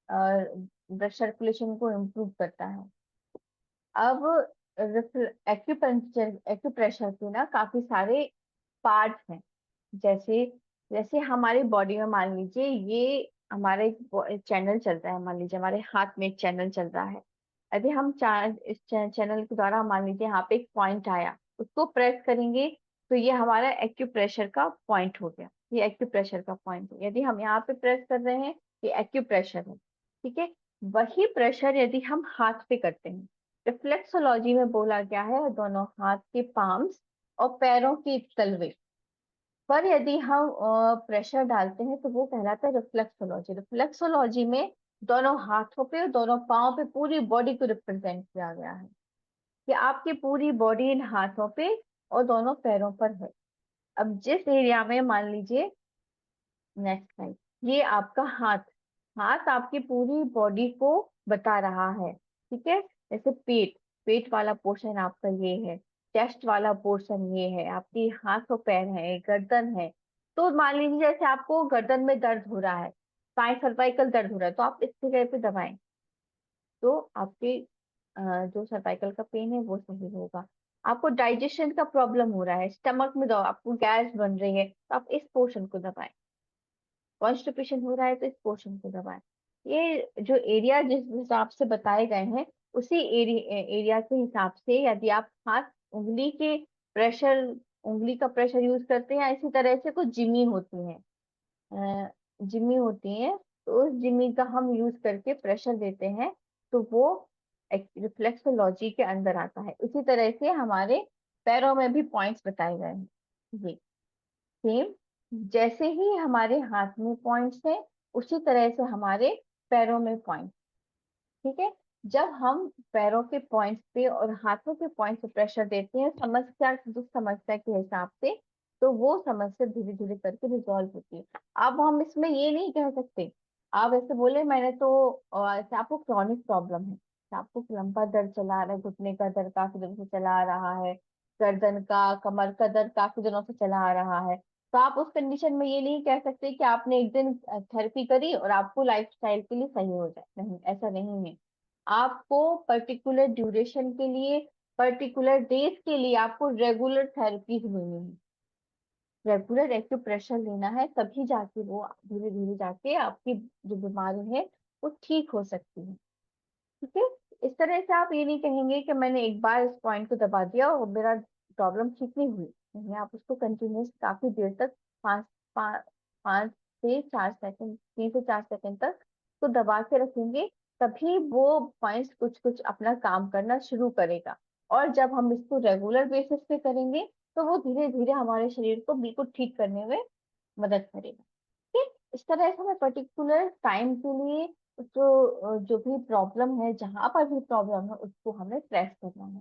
ब्लड सर्कुलेशन को इम्प्रूव करता है। अब एक्यूपंक्चर, एक्यूप्रेशर के ना काफी सारे पार्ट्स हैं। जैसे जैसे हमारी बॉडी में मान लीजिए, ये हमारा एक चैनल चल रहा है, मान लीजिए हमारे हाथ में एक चैनल चल रहा है। यदि हम इस चैनल के द्वारा, मान लीजिए यहाँ पे एक पॉइंट आया, उसको प्रेस करेंगे तो ये हमारा एक्यूप्रेशर का पॉइंट हो गया, ये एक्यूप्रेशर का पॉइंट है। यदि हम यहाँ पे प्रेस कर रहे हैं, ये एक्यूप्रेशर है, ठीक है। वही प्रेशर यदि हम हाथ पे करते हैं, रिफ्लेक्सोलॉजी में बोला गया है, दोनों हाथ के पाम्स और पैरों के तलवे पर यदि हम प्रेशर डालते हैं तो वो कहलाता है रिफ्लेक्सोलॉजी। रिफ्लेक्सोलॉजी में दोनों हाथों पे और दोनों पाँव पे पूरी बॉडी को रिप्रेजेंट किया गया है कि आपकी पूरी बॉडी इन हाथों पे और दोनों पैरों पर है। अब जिस एरिया में मान लीजिए, नेक्स्ट स्लाइड, ये आपका हाथ, हाथ आपकी पूरी बॉडी को बता रहा है, ठीक है। जैसे पेट, पेट वाला पोर्शन आपका ये है, चेस्ट वाला पोर्शन ये है, आपकी हाथ और पैर है, गर्दन है। तो मान लीजिए जैसे आपको गर्दन में दर्द हो रहा है, स्पाइन सर्वाइकल दर्द हो रहा है, तो आप इस जगह पे दबाएं तो आपके जो सर्वाइकल का पेन है वो सही होगा। आपको डाइजेशन का प्रॉब्लम हो रहा है, स्टमक में दो, आपको गैस बन रही है, तो आप इस पोर्शन को दबाएं। कॉन्स्टिपेशन हो रहा है तो इस पोर्शन को दबाएं। ये जो एरिया जिस हिसाब से बताए गए हैं, उसी एरिया के हिसाब से यदि आप हाथ, उंगली के प्रेशर, उंगली का प्रेशर यूज करते हैं, इसी तरह से कुछ जिमी होती हैं, जिमी होती हैं, तो उस जिमी का हम यूज करके प्रेशर देते हैं, तो वो रिफ्लेक्सोलॉजी के अंदर आता है। इसी तरह से हमारे पैरों में भी पॉइंट्स बताए गए हैं, ये सेम जैसे ही हमारे हाथ में पॉइंट्स हैं, उसी तरह से हमारे पैरों में पॉइंट, ठीक है। जब हम पैरों के पॉइंट्स पे और हाथों के पॉइंट्स पे प्रेशर देते हैं समस्या, जिस समस्या के हिसाब से, तो वो समस्या धीरे धीरे करके रिजॉल्व होती है। अब हम इसमें ये नहीं कह सकते, आप ऐसे बोले मैंने तो ऐसे आपको क्रॉनिक प्रॉब्लम है, आपको लंबा दर्द चला आ रहा है, घुटने का दर्द काफी दिनों से चला आ रहा है, गर्दन का, कमर का दर्द काफी दिनों से चला आ रहा है, तो आप उस कंडीशन में ये नहीं कह सकते कि आपने एक दिन थेरेपी करी और आपको लाइफस्टाइल के लिए सही हो जाए, नहीं, ऐसा नहीं है। आपको पर्टिकुलर ड्यूरेशन के लिए, पर्टिकुलर डेज के लिए आपको रेगुलर थेरेपीज लेनी है, रेगुलर एक्यूप्रेशर लेना है, तभी जाके वो धीरे धीरे जाके आपकी जो बीमारी है वो ठीक हो सकती है, ठीक है। इस तरह से आप ये नहीं कहेंगे कि मैंने एक बार इस पॉइंट को दबा दिया और मेरा प्रॉब्लम ठीक नहीं हुई, नहीं, आप उसको कंटिन्यूस काफी देर तक, पाँच पाँच 5 से 4 सेकंड, 3 से 4 सेकंड तक तो दबा के रखेंगे, तभी वो पॉइंट्स कुछ कुछ अपना काम करना शुरू करेगा। और जब हम इसको रेगुलर बेसिस पे करेंगे, तो वो धीरे धीरे हमारे शरीर को बिल्कुल ठीक करने में मदद करेगा, ठीक। इस तरह से हमें पर्टिकुलर टाइम के लिए जो भी प्रॉब्लम है, जहां पर भी प्रॉब्लम है, उसको हमें प्रेस करना है,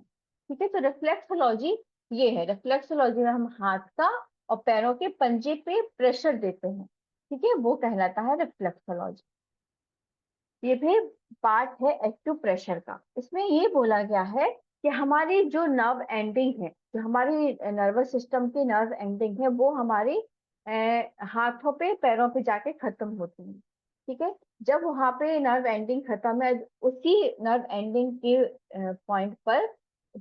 ठीक है। तो रिफ्लेक्सोलॉजी ये है, रिफ्लेक्सोलॉजी में हम हाथ का और पैरों के पंजे पे प्रेशर देते हैं, ठीक है, वो कहलाता है रिफ्लेक्सोलॉजी। ये भी पार्ट है एक्टिव प्रेशर का। इसमें ये बोला गया है कि हमारी जो नर्व एंडिंग है, जो हमारी नर्वस सिस्टम की नर्व एंडिंग है, वो हमारी हाथों पे पैरों पे जाके खत्म होती है, ठीक है। जब वहां पे नर्व एंडिंग खत्म है, उसी नर्व एंडिंग के पॉइंट पर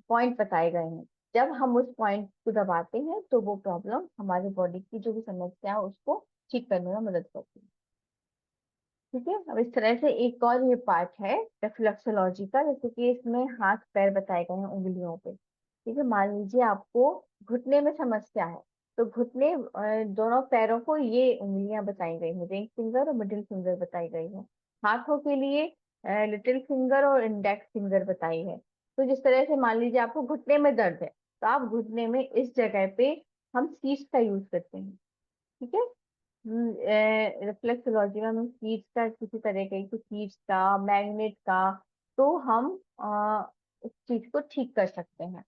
पॉइंट बताए गए हैं, जब हम उस पॉइंट को दबाते हैं तो वो प्रॉब्लम, हमारी बॉडी की जो भी समस्या है उसको ठीक करने में मदद करती है, ठीक है। अब इस तरह से एक और ये पार्ट है रिफ्लेक्सोलॉजी का, जैसे कि इसमें हाथ पैर बताए गए हैं उंगलियों पे, ठीक है। मान लीजिए आपको घुटने में समस्या है, तो घुटने दोनों पैरों को ये उंगलियां बताई गई हैं, रिंग फिंगर और मिडिल फिंगर बताई गई है। हाथों के लिए लिटिल फिंगर और इंडेक्स फिंगर बताई है। तो जिस तरह से मान लीजिए आपको घुटने में दर्द है, तो आप घुटने में इस जगह पे हम शीश का यूज करते हैं, ठीक है। रिफ्लेक्सोलॉजी में हम हीट का, किसी तरह के कुछ हीट का, मैग्नेट का, तो हम उस चीज को ठीक कर सकते हैं,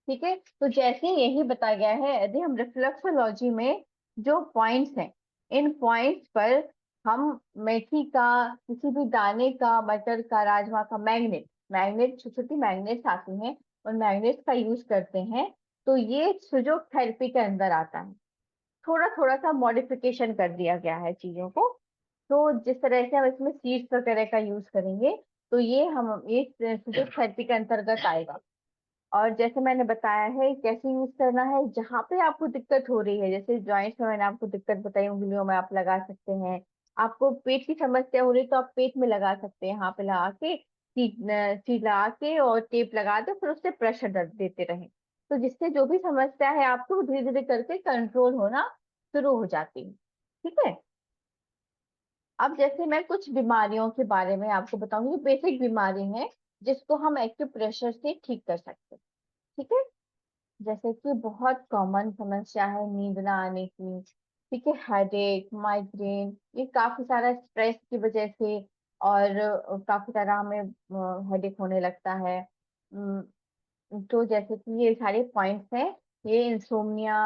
ठीक है। तो जैसे यही बताया गया है, यदि हम रिफ्लेक्सोलॉजी में जो पॉइंट्स हैं, इन पॉइंट्स पर हम मेथी का, किसी भी दाने का, मटर का, राजमा का मैग्नेट, मैग्नेट छोटी छोटी मैग्नेट्स आती हैं, और मैग्नेट्स का यूज करते हैं, तो ये सुजोग थेरेपी के अंदर आता है। थोड़ा थोड़ा सा मॉडिफिकेशन कर दिया गया है चीजों को। तो जिस तरह से हम इसमें सीड्स वगैरह का यूज करेंगे, तो ये फिजियोथेरेपी के अंतर्गत आएगा। और जैसे मैंने बताया है कैसे यूज करना है, जहाँ पे आपको दिक्कत हो रही है, जैसे जॉइंट्स में मैंने आपको दिक्कत बताई, उंगलियों में आप लगा सकते हैं। आपको पेट की समस्या हो रही है, तो आप पेट में लगा सकते हैं, यहाँ पे लगा के सीट लगा के और टेप लगा दो, फिर उससे प्रेशर देते रहें, तो जिससे जो भी समस्या है आपको धीरे धीरे करके कंट्रोल होना शुरू हो जाती है, ठीक है। अब जैसे मैं कुछ बीमारियों के बारे में आपको बताऊंगी, बेसिक बीमारी है जिसको हम एक्यूप्रेशर से ठीक कर सकते हैं, ठीक है। जैसे कि बहुत कॉमन समस्या है नींद ना आने की, ठीक है, हेडेक, माइग्रेन, ये काफी सारा स्ट्रेस की वजह से, और काफी तरह हमें हेडेक होने लगता है। तो जैसे कि ये सारे पॉइंट्स हैं, ये इंसोम्निया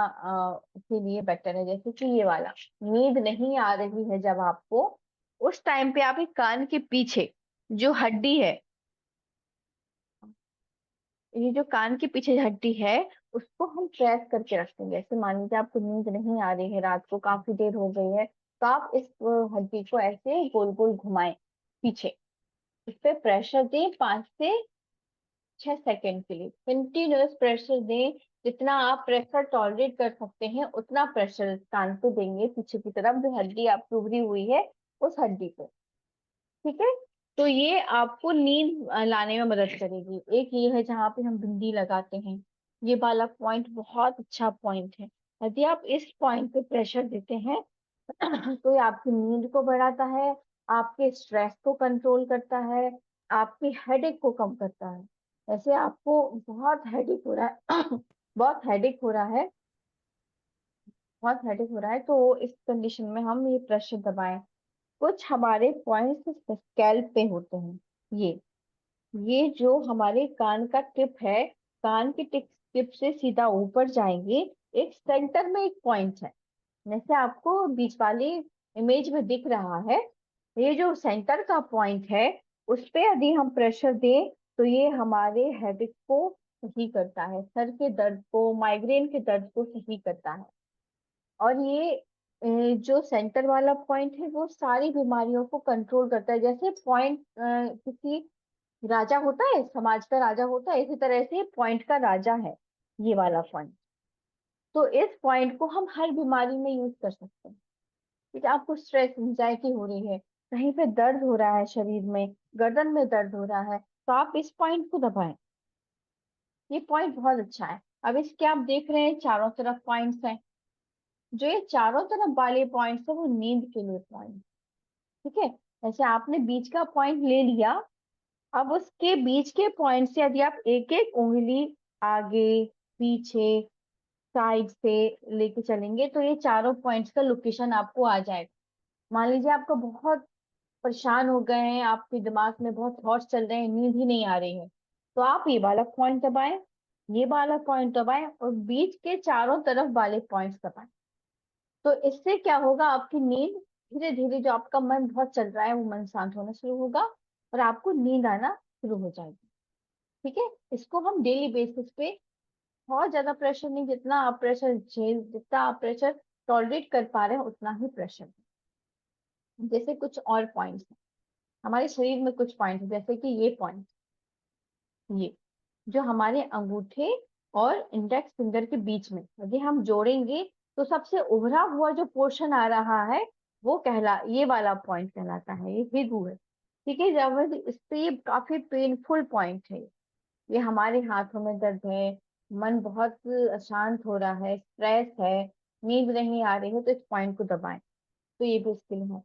के लिए बेटर है। जैसे कि ये वाला, नींद नहीं आ रही है जब आपको, उस टाइम पे आप एक कान के पीछे जो हड्डी है, ये जो कान के पीछे हड्डी है, उसको हम प्रेस करके रखेंगे। जैसे मान लीजिए आपको नींद नहीं आ रही है, रात को काफी देर हो गई है, तो आप इस हड्डी को ऐसे गोल गोल घुमाएं पीछे, इस पे प्रेशर दें 5 से 6 सेकंड के लिए, कंटिन्यूअस प्रेशर दें। जितना आप प्रेशर टॉलरेट कर सकते हैं उतना प्रेशर कान पे देंगे, पीछे की तरफ जो हड्डी आपकी उभरी हुई है उस हड्डी पे। ठीक है, तो ये आपको नींद लाने में मदद करेगी। एक ये है जहाँ पे हम बिंदी लगाते हैं, ये वाला पॉइंट बहुत अच्छा पॉइंट है। यदि आप इस पॉइंट पे प्रेशर देते हैं तो ये आपकी नींद को बढ़ाता है, आपके स्ट्रेस को कंट्रोल करता है, आपकी हेडेक को कम करता है। ऐसे आपको बहुत हेडेक हो रहा है बहुत हेडेक हो रहा है, बहुत हेडेक हो रहा है, तो इस कंडीशन में हम ये प्रेशर दबाएं। कुछ हमारे पॉइंट्स स्कैल्प पे होते हैं, ये जो हमारे कान का टिप है, कान के टिप से सीधा ऊपर जाएंगे, एक सेंटर में एक पॉइंट है, जैसे आपको बीच वाली इमेज में दिख रहा है। ये जो सेंटर का पॉइंट है, उस पे यदि हम प्रेशर दें तो ये हमारे हेडेक को सही करता है, सर के दर्द को, माइग्रेन के दर्द को सही करता है। और ये जो सेंटर वाला पॉइंट है वो सारी बीमारियों को कंट्रोल करता है। जैसे पॉइंट किसी राजा होता है, समाज का राजा होता है, इसी तरह से पॉइंट का राजा है ये वाला पॉइंट। तो इस पॉइंट को हम हर बीमारी में यूज कर सकते हैं। ठीक है, आपको स्ट्रेस एंजाइटी हो रही है, कहीं पे दर्द हो रहा है शरीर में, गर्दन में दर्द हो रहा है, तो आप इस पॉइंट को दबाएं। ये पॉइंट बहुत अच्छा है। अब इसके आप देख रहे हैं चारों तरफ पॉइंट्स हैं, जो ये चारों तरफ वाले पॉइंट्स है वो नींद के लिए पॉइंट। ठीक है, ऐसे आपने बीच का पॉइंट ले लिया, अब उसके बीच के पॉइंट से यदि आप एक एक उंगली आगे पीछे साइड से लेके चलेंगे तो ये चारों पॉइंट्स का लोकेशन आपको आ जाएगा। मान लीजिए आपको बहुत परेशान हो गए हैं, आपके दिमाग में बहुत थॉट्स चल रहे हैं, नींद ही नहीं आ रही है, तो आप ये वाला पॉइंट दबाएं, ये वाला पॉइंट दबाएं और बीच के चारों तरफ वाले पॉइंट्स दबाएं। तो इससे क्या होगा, आपकी नींद धीरे धीरे, जो आपका मन बहुत चल रहा है वो मन शांत होना शुरू होगा और आपको नींद आना शुरू हो जाएगी। ठीक है, इसको हम डेली बेसिस पे, बहुत ज्यादा प्रेशर नहीं, जितना आप प्रेशर टॉलरेट कर पा रहे हैं उतना ही प्रेशर। जैसे कुछ और पॉइंट्स हैं हमारे शरीर में, कुछ पॉइंट है जैसे कि ये पॉइंट, ये जो हमारे अंगूठे और इंडेक्स फिंगर के बीच में यदि हम जोड़ेंगे तो सबसे उभरा हुआ जो पोर्शन आ रहा है वो ये वाला पॉइंट कहलाता है, ये हिगु है। ठीक है, जब इस पे ये काफी पेनफुल पॉइंट है, ये हमारे हाथों में दर्द है, मन बहुत अशांत हो रहा है, स्ट्रेस है, नींद नहीं आ रही है, तो इस पॉइंट को दबाएं, तो ये भी इसके लिए है,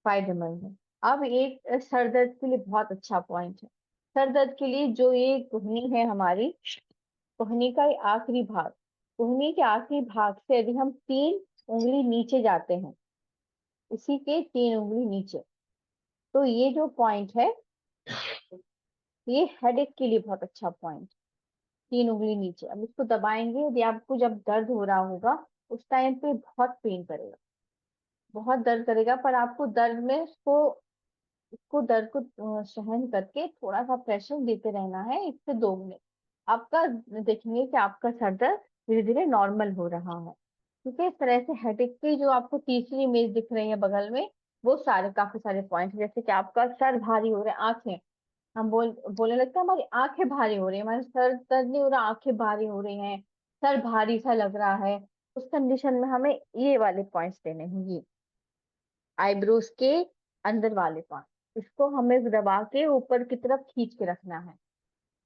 फायदेमंद है। अब एक सर दर्द के लिए बहुत अच्छा पॉइंट है। सर दर्द के लिए जो ये कुहनी है हमारी, कुहनी का ये आखिरी भाग, कुहनी के आखिरी भाग से यदि हम 3 उंगली नीचे जाते हैं, इसी के 3 उंगली नीचे, तो ये जो पॉइंट है ये हेडेक के लिए बहुत अच्छा पॉइंट। 3 उंगली नीचे, अब इसको दबाएंगे, यदि आपको जब दर्द हो रहा होगा उस टाइम पे बहुत पेन करेगा, बहुत दर्द करेगा, पर आपको दर्द में उसको दर्द को सहन करके थोड़ा सा प्रेशर देते रहना है, 1 से 2 मिनट। आपका देखेंगे कि आपका सर दर्द धीरे धीरे नॉर्मल हो रहा है। ठीक है, इस तरह से हेडेक की जो आपको तीसरी इमेज दिख रही है बगल में, वो सारे काफी सारे पॉइंट, जैसे कि आपका सर भारी हो रहा है, आंखें, हम बोलने लगते हैं हमारी आंखें भारी हो रही है, हमारे सर दर्द नहीं हो रहा, आंखें भारी हो रही हैं, सर भारी सा लग रहा है, उस कंडीशन में हमें ये वाले पॉइंट्स देने हैं, ये आईब्रोज के अंदर वाले पॉइंट, इसको हमें दबा के ऊपर की तरफ खींच के रखना है।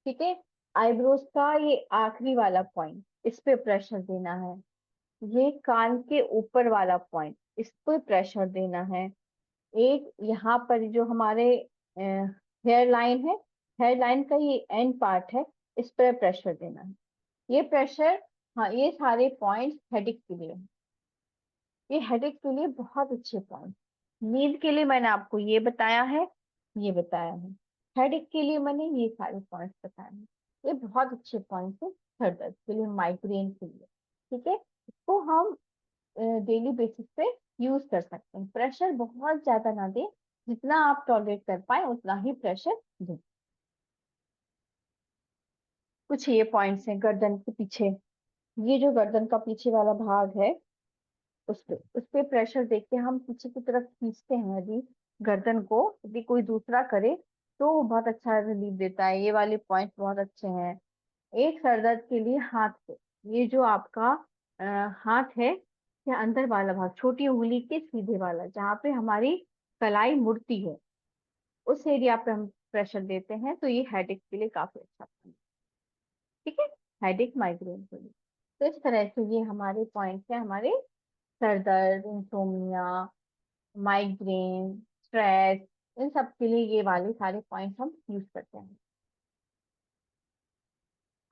ठीक है, आईब्रोज का ये आखिरी वाला पॉइंट, इस पे प्रेशर देना है। ये कान के ऊपर वाला पॉइंट, इस पे प्रेशर देना है। एक यहाँ पर जो हमारे हेयर लाइन है, हेयर लाइन का ये एंड पार्ट है, इस पर प्रेशर देना है। ये प्रेशर, हाँ, ये सारे पॉइंट्स हेडेक के लिए हैं। ये हेडेक के लिए बहुत अच्छे पॉइंट। नींद के लिए मैंने आपको ये बताया है, ये बताया है। हेडेक के लिए मैंने ये सारे पॉइंट्स बताए हैं। ये बहुत अच्छे पॉइंट्स है सर दर्द के लिए, माइग्रेन के लिए। ठीक है, इसको हम डेली बेसिस पे यूज कर सकते हैं। प्रेशर बहुत ज्यादा ना दें, जितना आप टॉलरेट कर पाए उतना ही प्रेशर दें। कुछ ये पॉइंट्स हैं गर्दन के पीछे, ये जो गर्दन का पीछे वाला भाग है, उस पे प्रेशर देख के हम पीछे की तरफ खींचते हैं यदि गर्दन को, यदि कोई दूसरा करे तो वो बहुत अच्छा रिलीफ देता है। ये वाले पॉइंट्स बहुत अच्छे हैं। एक सर दर्द के लिए हाथ पे, ये जो आपका हाथ है, या अंदर वाला भाग, छोटी उंगली के सीधे वाला, जहाँ पे हमारी कलाई मुड़ती है, उस एरिया पे हम प्रेशर देते हैं, तो ये हेडेक के लिए काफी अच्छा है। ठीक है, हेडेक माइग्रेन के लिए। तो इस तरह से ये हमारे पॉइंट्स है, हमारे सर दर्द, इंसोम्निया, माइग्रेन, स्ट्रेस, इन सब के लिए ये वाले सारे पॉइंट्स हम यूज करते हैं।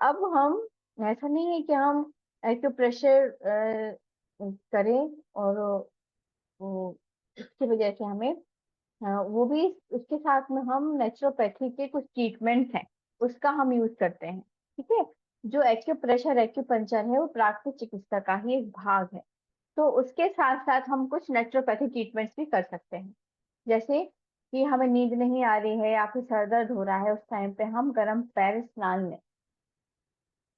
अब हम, ऐसा नहीं है कि हम एक्यूप्रेशर करें और इसकी वजह से हमें वो भी, उसके साथ में हम नेचुरोपैथी के कुछ ट्रीटमेंट्स हैं, उसका हम यूज करते हैं। ठीक है, जो एक्यूप्रेशर एक्यूपंचर है वो प्राकृतिक चिकित्सा का ही एक भाग है। तो उसके साथ साथ हम कुछ नेचुरोपैथी ट्रीटमेंट्स भी कर सकते हैं। जैसे कि हमें नींद नहीं आ रही है या फिर सर दर्द हो रहा है, उस टाइम पे हम गर्म पैर स्नान लें।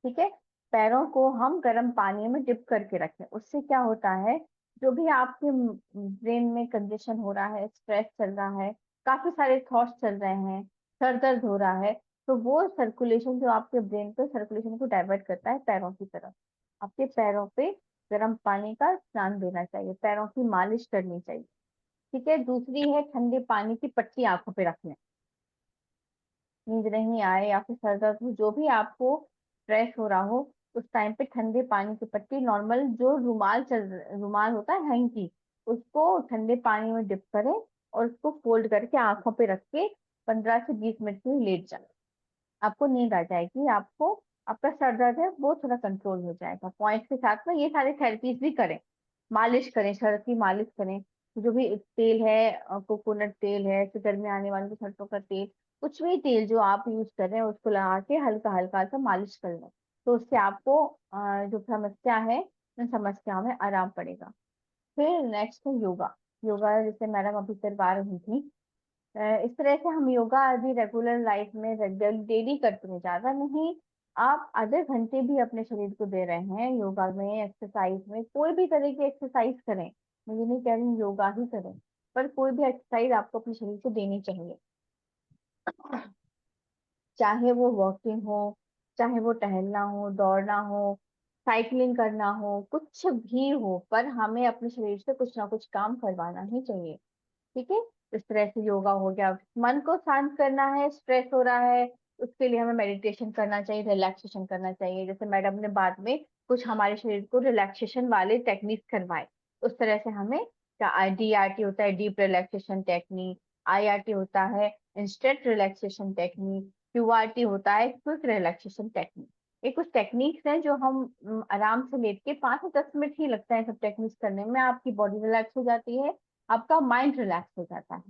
ठीक है, पैरों को हम गर्म पानी में डिप करके रखें। उससे क्या होता है, जो भी आपके ब्रेन में कंजेशन हो रहा है, स्ट्रेस चल रहा है, काफी सारे थॉट्स चल रहे हैं, सर दर्द हो रहा है, तो वो सर्कुलेशन जो आपके ब्रेन पे सर्कुलेशन को डाइवर्ट करता है पैरों की तरफ। आपके पैरों पे गर्म पानी का स्नान देना चाहिए, पैरों की मालिश करनी चाहिए। ठीक है, दूसरी है ठंडे पानी की पट्टी आंखों पे रखना। नींद नहीं आए या फिर सर दर्द हो, जो भी आपको स्ट्रेस हो रहा हो, उस टाइम पे ठंडे पानी की पट्टी, नॉर्मल जो रुमाल होता है हैंकी, उसको ठंडे पानी में डिप करें और उसको फोल्ड करके आंखों पे रख के 15 से 20 मिनट के लिए लेट जाए। आपको नींद आ जाएगी, आपको आपका सर दर्द है वो थोड़ा कंट्रोल हो जाएगा। पॉइंट के साथ में ये सारे थेरेपीज भी करें, मालिश करें, सर की मालिश करें। जो भी तेल है, कोकोनट तेल है, फिगर में आने वाले सरसों का तेल, कुछ भी तेल जो आप यूज कर रहे हैं उसको लगा के हल्का हल्का सा मालिश कर लें, तो उससे आपको जो समस्या है, उन समस्याओं में आराम पड़ेगा। फिर नेक्स्ट है योगा। योगा जैसे मैडम अभी करवा रही थी, इस तरह से हम योगा अभी रेगुलर लाइफ में रेगुलर डेली करते हैं, ज्यादा नहीं। आप आधे घंटे भी अपने शरीर को दे रहे हैं योगा में, एक्सरसाइज में, कोई भी तरह की एक्सरसाइज करें। मैं ये नहीं कह रही योगा ही करें, पर कोई भी एक्सरसाइज आपको अपने शरीर को देनी चाहिए। चाहे वो वॉकिंग हो, चाहे वो टहलना हो, दौड़ना हो, साइकिलिंग करना हो, कुछ भी हो, पर हमें अपने शरीर से कुछ ना कुछ काम करवाना ही चाहिए। ठीक है, इस तरह से योगा हो गया। मन को शांत करना है, स्ट्रेस हो रहा है, उसके लिए हमें मेडिटेशन करना चाहिए, रिलैक्सेशन करना चाहिए। जैसे मैडम ने बाद में कुछ हमारे शरीर को रिलैक्सेशन वाले टेक्निक करवाए, उस तरह से हमें, क्या DRT होता है, डीप रिलैक्सेशन टेक्निक, IRT होता है इंस्टेंट रिलैक्सेशन टेक्निक, QRT होता है क्विक रिलैक्सेशन टेक्निक। ये कुछ टेक्निक्स हैं जो हम आराम से लेट के 5 से 10 मिनट ही लगता है सब टेक्निक्स करने में, आपकी बॉडी रिलैक्स हो जाती है, आपका माइंड रिलैक्स हो जाता है।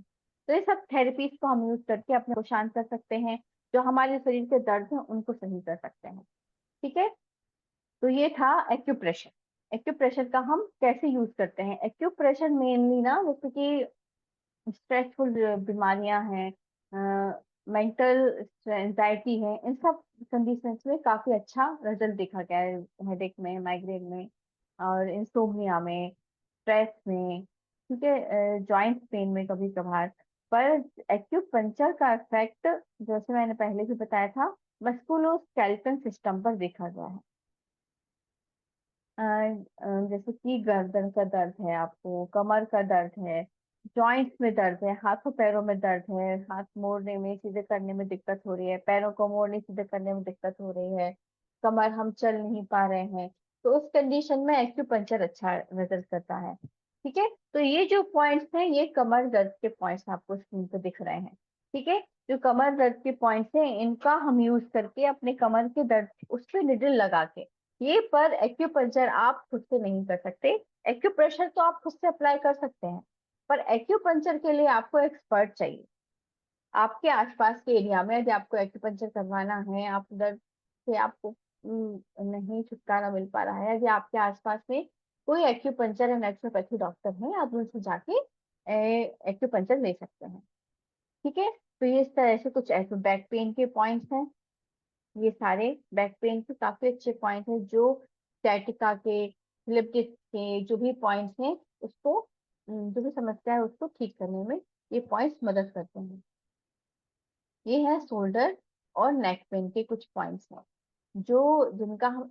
तो ये सब थेरेपीज को हम यूज करके अपने को शांत कर सकते हैं, जो हमारे शरीर के दर्द हैं उनको सही कर सकते हैं। ठीक है, तो ये था एक्यूप्रेशर। एक्यूप्रेशर का हम कैसे यूज करते हैं, एक्यूप्रेशर मेनली ना, जैसे कि स्ट्रेसफुल बीमारियां हैं, मेंटल एंजाइटी है, इन सब कंडीशंस में काफी अच्छा रिजल्ट देखा गया है, हेडेक में, माइग्रेन में, और इंसोम्निया में, स्ट्रेस में। ठीक है, जॉइंट पेन में कभी कभार। पर एक्यूपंक्चर का इफेक्ट, जैसे मैंने पहले भी बताया था, मस्कुलोस्केलेटल सिस्टम पर देखा गया है। जैसे कि गर्दन का दर्द है, आपको कमर का दर्द है, जॉइंट्स में दर्द है, हाथों पैरों में दर्द है, हाथ मोड़ने में, सीधे करने में दिक्कत हो रही है, पैरों को मोड़ने सीधे करने में दिक्कत हो रही है, कमर हम चल नहीं पा रहे हैं, तो उस कंडीशन में एक्यूपंक्चर अच्छा रिजल्ट करता है। ठीक है, तो ये जो पॉइंट्स हैं, ये कमर दर्द के पॉइंट्स आपको स्क्रीन पे दिख रहे हैं। ठीक है, जो कमर दर्द के पॉइंट्स हैं, इनका हम यूज करके अपने कमर के दर्द उस पर निडल लगा के, ये पर एक्यूपंक्चर आप खुद से नहीं कर सकते, एक्यूप्रेशर तो आप खुद से अप्लाई कर सकते हैं, पर एक्यूपंक्चर के लिए आपको एक्सपर्ट चाहिए। आपके आसपास के एरिया में यदि आपको एक्यूपंक्चर करवाना है, आप दर्द से आपको नहीं छुटकारा मिल पा रहा है, यदि आपके आसपास में कोई एक्यूपंक्चर एंड नेचुरोपैथी डॉक्टर है, आप उनसे जाके एक्यूपंक्चर ले सकते हैं। ठीक है, तो ये इस तरह से कुछ बैक पेन के पॉइंट्स हैं। ये सारे बैक पेन के काफी अच्छे पॉइंट हैं जो sciatica के, स्लिप डिस्क के जो भी पॉइंट्स हैं उसको जो भी समस्या है उसको ठीक करने में ये पॉइंट्स मदद करते हैं। ये है शोल्डर और नेक पेन के कुछ पॉइंट्स हैं जो जिनका हम,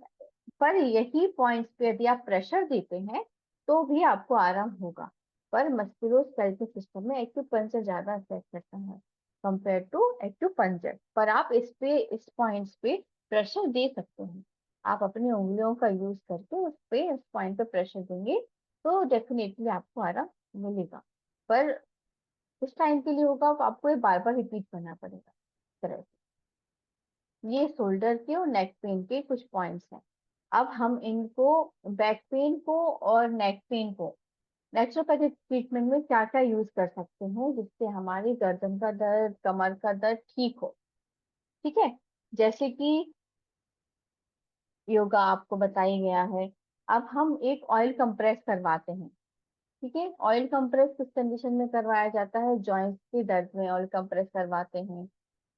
पर यही पॉइंट्स पे यदि आप प्रेशर देते हैं तो भी आपको आराम होगा। पर मस्कुलोस्केलेटल सिस्टम में एक्यूपंक्चर ज्यादा इफेक्ट करता है कंपेयर टू एक्यूपंक्चर। पर आप इस पॉइंट्स पे प्रेशर दे सकते हैं। आप अपनी उंगलियों का यूज करके उस पॉइंट पे प्रेशर देंगे तो डेफिनेटली आपको आराम मिलेगा। पर कुछ टाइम के लिए होगा, तो आपको ये बार बार रिपीट करना पड़ेगा इस तरह से। ये शोल्डर के और नेक पेन के कुछ पॉइंट्स हैं। अब हम इनको, बैक पेन को और नेक पेन को नेचुरोपैथिक ट्रीटमेंट में क्या क्या यूज कर सकते हैं जिससे हमारी गर्दन का दर्द, कमर का दर्द ठीक हो। ठीक है, जैसे कि योगा आपको बताया गया है। अब हम एक ऑयल कंप्रेस करवाते हैं। ठीक है, ऑयल कंप्रेस किस कंडीशन में करवाया जाता है? जॉइंट्स के दर्द में ऑयल कंप्रेस करवाते हैं,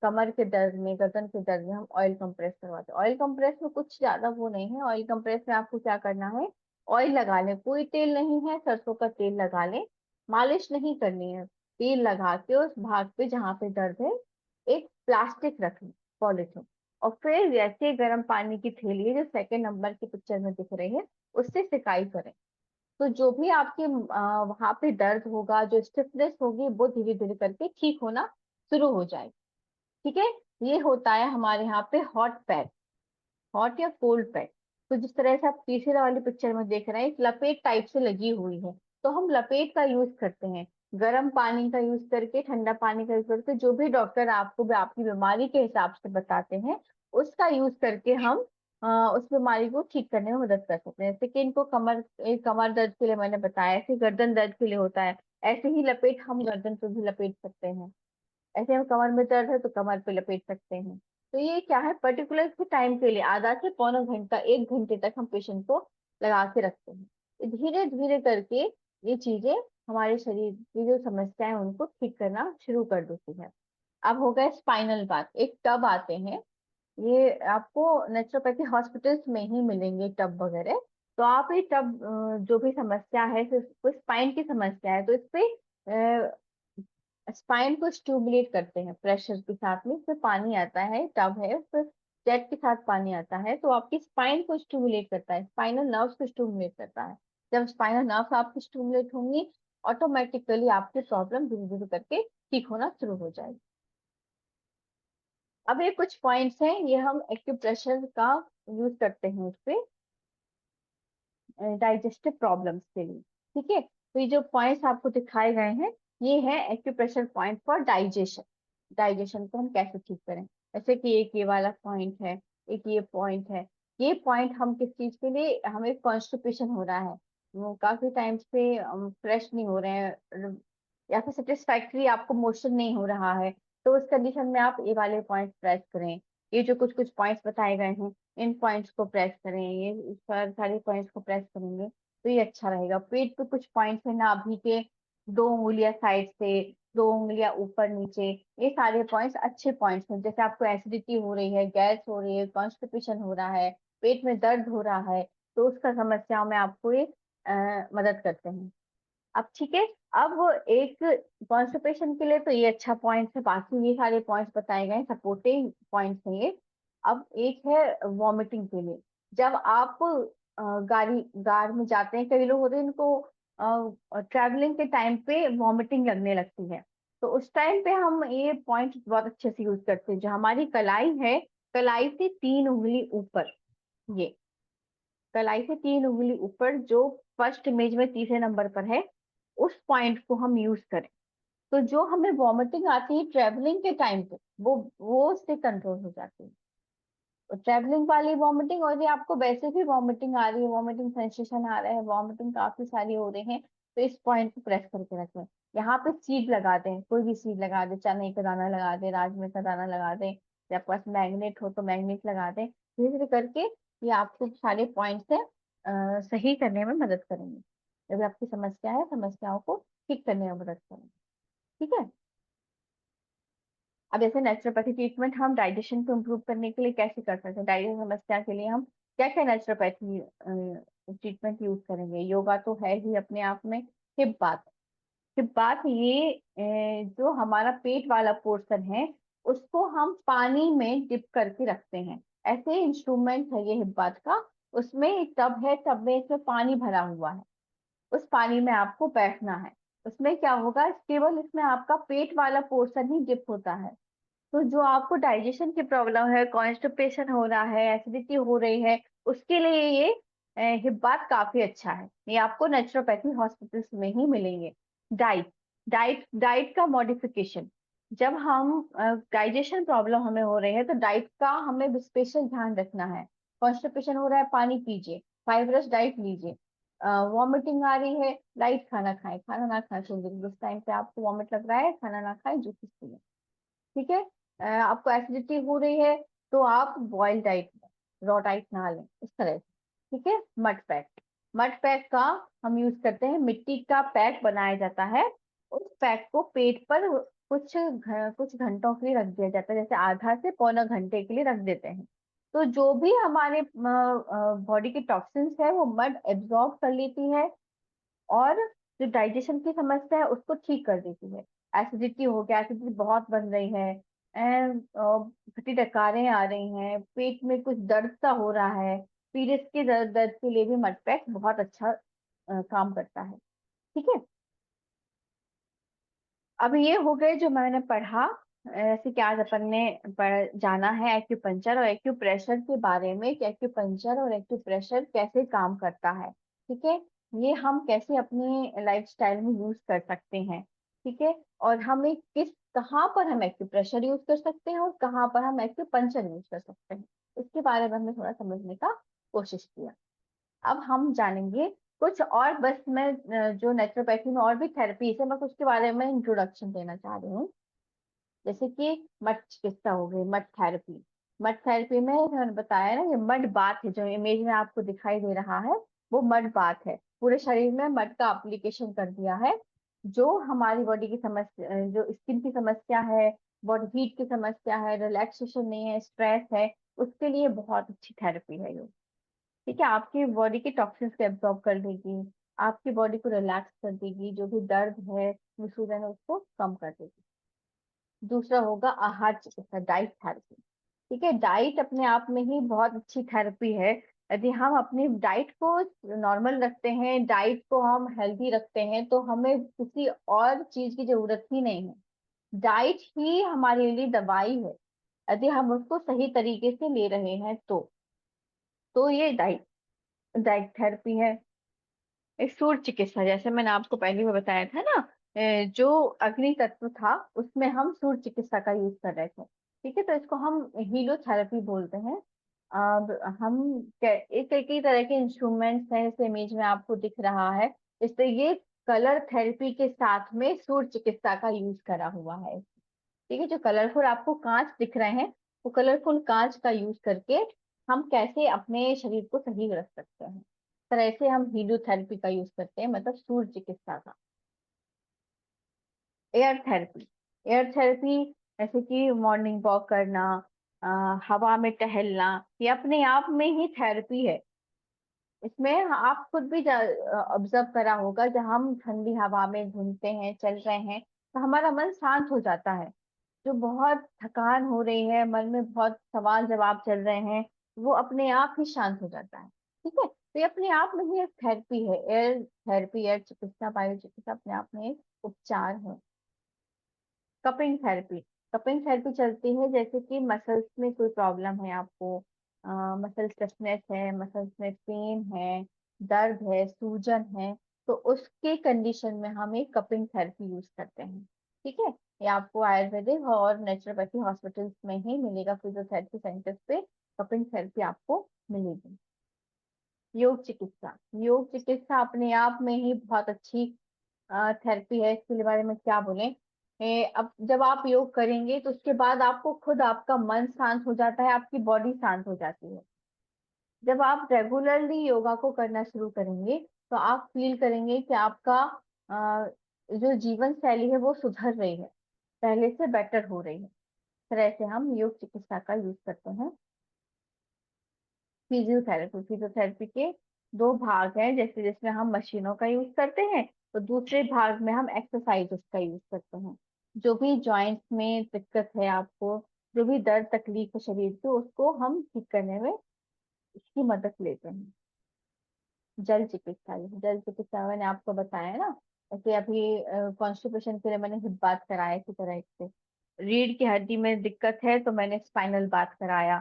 कमर के दर्द में, गर्दन के दर्द में हम ऑयल कंप्रेस करवाते हैं। ऑयल कंप्रेस में कुछ ज्यादा वो नहीं है। ऑयल कंप्रेस में आपको क्या करना है, ऑयल लगा लें, कोई तेल नहीं है, सरसों का तेल लगा लें, मालिश नहीं करनी है। तेल लगा के उस भाग पे जहाँ पे दर्द है एक प्लास्टिक रख लें, पॉलिथीन, और फिर जैसे गर्म पानी की थैली है जो सेकेंड नंबर की पिक्चर में दिख रही है उससे सिकाई करें। तो जो भी आपके वहां पे दर्द होगा, जो स्टिफनेस होगी, वो धीरे धीरे करके ठीक होना शुरू हो जाएगी। ठीक है, ये होता है हमारे यहाँ पे हॉट पैक, हॉट या कोल्ड पैक। तो जिस तरह से आप तीसरे वाली पिक्चर में देख रहे हैं, एक लपेट टाइप से लगी हुई है, तो हम लपेट का यूज करते हैं। गर्म पानी का यूज करके, ठंडा पानी का यूज करके, जो भी डॉक्टर आपको भी आपकी बीमारी के हिसाब से बताते हैं उसका यूज करके हम उस बीमारी को ठीक करने में मदद कर सकते हैं। जैसे कि इनको कमर दर्द के लिए मैंने बताया, ऐसे गर्दन दर्द के लिए होता है, ऐसे ही लपेट हम गर्दन पे भी लपेट सकते हैं। ऐसे हम कमर में दर्द है तो कमर पे लपेट सकते हैं। तो ये क्या है, पर्टिकुलर के टाइम के लिए आधा से पौना घंटा, 1 घंटे तक हम पेशेंट को लगा के रखते हैं। धीरे धीरे करके ये चीजें हमारे शरीर की जो समस्याएं उनको ठीक करना शुरू कर देती है। अब हो गए स्पाइनल बात, एक टब आते हैं, ये आपको नेचुरोपैथी हॉस्पिटल्स में ही मिलेंगे टब वगैरह। तो आप ये टब, जो भी समस्या है, कोई स्पाइन की समस्या है तो इस पे स्पाइन को स्टिमुलेट करते हैं प्रेशर के साथ में। इसमें पानी आता है, टब है, उसमें जेट के साथ पानी आता है, तो आपकी स्पाइन को स्टिमुलेट करता है, स्पाइनल नर्व्स को स्टिमुलेट करता है। जब स्पाइनल नर्व्स आपकी स्टिमुलेट होंगी, ऑटोमेटिकली आपकी प्रॉब्लम धीरे धीरे करके ठीक होना शुरू हो जाएगी। अब ये कुछ पॉइंट्स हैं, ये हम एक्यूप्रेशर का यूज करते हैं उस पे डाइजेस्टिव प्रॉब्लम्स के लिए। ठीक है, तो ये जो पॉइंट्स आपको दिखाए गए हैं ये है acupressure point for digestion. Digestion को हम कैसे ठीक करें, जैसे कि एक ये वाला पॉइंट है, एक ये पॉइंट है। ये पॉइंट हम किस चीज के लिए, हमें कॉन्स्टिपेशन हो रहा है, वो काफी टाइम से फ्रेश नहीं हो रहे हैं, या फिर सेटिस्फैक्ट्री आपको मोशन नहीं हो रहा है, तो उस कंडीशन में आप ये वाले पॉइंट प्रेस करें। ये जो कुछ कुछ पॉइंट्स बताए गए हैं इन पॉइंट्स को प्रेस करें, ये सारे पॉइंट्स को प्रेस करेंगे तो ये अच्छा रहेगा। पेट पे कुछ पॉइंट्स है, नाभि के 2 उंगलियां साइड से, 2 उंगलियां ऊपर नीचे, ये सारे पॉइंट्स अच्छे पॉइंट्स हैं। जैसे आपको एसिडिटी हो रही है, गैस हो रही है, कॉन्स्टिपेशन हो रहा है, पेट में दर्द हो रहा है, तो उसका समस्याओं में आपको ये मदद करते हैं। अब ठीक है, अब एक कॉन्स्टिपेशन के लिए तो ये अच्छा पॉइंट है, बाकी ये सारे पॉइंट्स बताए गए सपोर्टिंग पॉइंट्स हैं ये। अब एक है वॉमिटिंग के लिए। जब आप गाड़ी कार में जाते हैं, कई लोग होते हैं इनको ट्रैवलिंग के टाइम पे वॉमिटिंग लगने लगती है, तो उस टाइम पे हम ये पॉइंट बहुत अच्छे से यूज करते हैं। जो हमारी कलाई है, कलाई से 3 उंगली ऊपर, ये कलाई से 3 उंगली ऊपर जो फर्स्ट इमेज में तीसरे नंबर पर है, उस पॉइंट को हम यूज करें तो जो हमें वॉमिटिंग आती है ट्रेवलिंग के टाइम पे, वो उससे कंट्रोल हो जाती है। तो ट्रेवलिंग वाली वॉमिटिंग, और ये आपको वैसे भी वॉमिटिंग आ रही है, वॉमिटिंग सेंसेशन आ रहा है, वॉमिटिंग काफी सारी हो रही है, तो इस पॉइंट को प्रेस करके रखें। यहाँ पे सीड लगा दें, कोई भी सीड लगा दें, चने का दाना लगा दें, राजमे का दाना लगा दें, या आपके पास मैग्नेट हो तो मैग्नेट लगा दें। धीरे धीरे करके ये आपको सारे पॉइंट से सही करने में मदद करेंगे। जो भी आपकी समस्या है, समस्याओं को ठीक करने में मदद करेंगे। ठीक है। अब जैसे नेचुरोपैथी ट्रीटमेंट हम डाइजेशन को इम्प्रूव करने के लिए कैसे कर सकते हैं, डाइजेशन समस्या के लिए हम क्या क्या नेचुरोपैथी ट्रीटमेंट यूज करेंगे। योगा तो है ही अपने आप में। हिप बात, हिप बात ये जो हमारा पेट वाला पोर्शन है उसको हम पानी में डिप करके रखते हैं। ऐसे इंस्ट्रूमेंट है ये हिप बात का। उसमें एक टब है, टब में इसमें पानी भरा हुआ है, उस पानी में आपको बैठना है। उसमें क्या होगा, केवल इसमें आपका पेट वाला पोर्शन ही डिप होता है। तो जो आपको डाइजेशन की प्रॉब्लम है, कॉन्स्टिपेशन हो रहा है, एसिडिटी हो रही है, उसके लिए ये हिप बाथ काफी अच्छा है। ये आपको नेचुरोपैथी हॉस्पिटल्स में ही मिलेंगे। डाइट, डाइट का मॉडिफिकेशन, जब हम डाइजेशन प्रॉब्लम हमें हो रही है तो डाइट का हमें स्पेशल ध्यान रखना है। कॉन्स्टिपेशन हो रहा है, पानी पीजिए, फाइब्रस डाइट लीजिए। वॉमिटिंग आ रही है, लाइट खाना खाएं, खाना ना खाएं थोड़ी देर, उस टाइम पे आपको वॉमिट लग रहा है, खाना ना खाएं, जूसेस पिए। ठीक है। आपको एसिडिटी हो रही है तो आप बॉयल डाइट, रॉ डाइट ना लें, इस तरह से। ठीक है। मड पैक, मड पैक का हम यूज करते हैं, मिट्टी का पैक बनाया जाता है। उस पैक को पेट पर कुछ घंटों के लिए रख दिया जाता है, जैसे आधा से पौना घंटे के लिए रख देते हैं। तो जो भी हमारे बॉडी के टॉक्सिन्स है वो मड एब्जॉर्ब कर लेती है, और जो डाइजेशन की समस्या है उसको ठीक कर देती है। एसिडिटी हो गया, एसिडिटी बहुत बन रही है, फटी डकारें आ रही हैं, पेट में कुछ दर्द सा हो रहा है, पीरियड्स के दर्द के लिए भी मड पैक बहुत अच्छा काम करता है। ठीक है। अब ये हो गए जो मैंने पढ़ा। ऐसे कि आज अपन ने जाना है एक्यूपंक्चर और एक्यूप्रेशर के बारे में, कि एक्यूपंक्चर और एक्यूप्रेशर कैसे काम करता है। ठीक है। ये हम कैसे अपनी लाइफस्टाइल में यूज कर सकते हैं। ठीक है। और हमें कहाँ पर हम एक्यूप्रेशर यूज कर सकते हैं और कहाँ पर हम एक्यूपंक्चर यूज कर सकते हैं, इसके बारे में हमने थोड़ा समझने का कोशिश किया। अब हम जानेंगे कुछ और, बस मैं जो नेचुरोपैथी में और भी थेरेपीज है मैं कुछ के बारे में इंट्रोडक्शन देना चाह रही हूँ। जैसे कि मड चिकित्सा हो गई, मड थेरेपी। मड थेरेपी में मैंने बताया ना, ये मड बाथ है, जो इमेज में आपको दिखाई दे रहा है वो मड बाथ है। पूरे शरीर में मड का एप्लीकेशन कर दिया है। जो हमारी बॉडी की समस्या, जो स्किन की समस्या है, बॉडी हीट की समस्या है, रिलैक्सेशन नहीं है, स्ट्रेस है, उसके लिए बहुत अच्छी थेरेपी है ये। ठीक है। आपकी बॉडी के टॉक्सिन्स को एब्जॉर्ब कर देगी, आपकी बॉडी को रिलैक्स कर देगी, जो भी दर्द है, सूजन है, उसको कम कर देगी। दूसरा होगा आहार चिकित्सा, डाइट थेरेपी। ठीक है। डाइट अपने आप में ही बहुत अच्छी थेरेपी है। यदि हम अपनी डाइट को नॉर्मल रखते हैं, डाइट को हम हेल्दी रखते हैं, तो हमें किसी और चीज की जरूरत ही नहीं है। डाइट ही हमारे लिए दवाई है, यदि हम उसको सही तरीके से ले रहे हैं तो ये डाइट डाइट थेरेपी है। एक सूर्य चिकित्सा, जैसे मैंने आपको पहले भी बताया था ना, जो अग्नि तत्व था उसमें हम सूर्य चिकित्सा का यूज कर रहे थे। ठीक है। तो इसको हम हीलोथेरेपी बोलते हैं। अब हम एक एक ही तरह के इंस्ट्रूमेंट्स हैं, जैसे इमेज में आपको दिख रहा है। इससे ये कलर थेरेपी के साथ में सूर्य चिकित्सा का यूज करा हुआ है। ठीक है। जो कलरफुल आपको कांच दिख रहे हैं, वो कलरफुल कांच का यूज करके हम कैसे अपने शरीर को सही रख सकते हैं, तरह से हम हीलियोथेरेपी का यूज करते हैं, मतलब सूर्य चिकित्सा का। एयर थेरेपी, एयर थेरेपी जैसे कि मॉर्निंग वॉक करना, हवा में टहलना, ये अपने आप में ही थेरेपी है। इसमें आप खुद भी ऑब्जर्व करा होगा, जब हम ठंडी हवा में घूमते हैं, चल रहे हैं, तो हमारा मन शांत हो जाता है। जो बहुत थकान हो रही है, मन में बहुत सवाल जवाब चल रहे हैं, वो अपने आप ही शांत हो जाता है। ठीक है। तो ये अपने आप में ही एक थेरेपी है। एयर थेरेपी, एयर चिकित्सा, वायु चिकित्सा अपने आप में एक उपचार है। कपिंग थेरेपी, कपिंग थेरेपी चलती है जैसे कि मसल्स में कोई प्रॉब्लम है आपको, मसल स्टिफनेस है, मसल्स में पेन है, दर्द है, सूजन है, तो उसके कंडीशन में हम एक कपिंग थेरेपी यूज करते हैं। ठीक है। ये आपको आयुर्वेदिक और नेचुरोपैथी हॉस्पिटल्स में ही मिलेगा, फिजियोथेरेपी सेंटर्स पे कपिंग थेरेपी आपको मिलेगी। योग चिकित्सा, योग चिकित्सा अपने आप में ही बहुत अच्छी थेरेपी है, इसके बारे में क्या बोले। अब जब आप योग करेंगे तो उसके बाद आपको खुद आपका मन शांत हो जाता है, आपकी बॉडी शांत हो जाती है। जब आप रेगुलरली योगा को करना शुरू करेंगे तो आप फील करेंगे कि आपका जो जीवन शैली है वो सुधर रही है, पहले से बेटर हो रही है। इस तरह से हम योग चिकित्सा का यूज करते हैं। फिजियोथेरेपी के दो भाग हैं, जैसे जिसमें हम मशीनों का यूज करते हैं, तो दूसरे भाग में हम एक्सरसाइज का यूज करते हैं। जो भी जॉइंट्स में दिक्कत है आपको, जो भी दर्द तकलीफ है शरीर की, उसको हम ठीक करने में इसकी मदद लेते हैं। जल चिकित्सा मैंने आपको बताया ना, जैसे अभी कॉन्स्टिपेशन के लिए मैंने हिप बाथ कराया, इसी तरह से रीढ़ की हड्डी में दिक्कत है तो मैंने स्पाइनल बाथ कराया।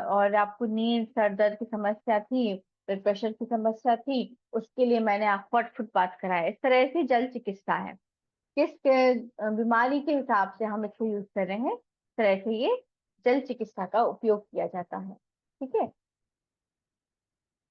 और आपको नींद सर दर्द की समस्या थी, ब्लड प्रेशर की समस्या थी, उसके लिए मैंने हॉट फुट बाथ कराया। इस तरह से जल चिकित्सा है, बीमारी के हिसाब से हम इसको यूज कर रहे हैं, इस तरह से ये जल चिकित्सा का उपयोग किया जाता है। ठीक है।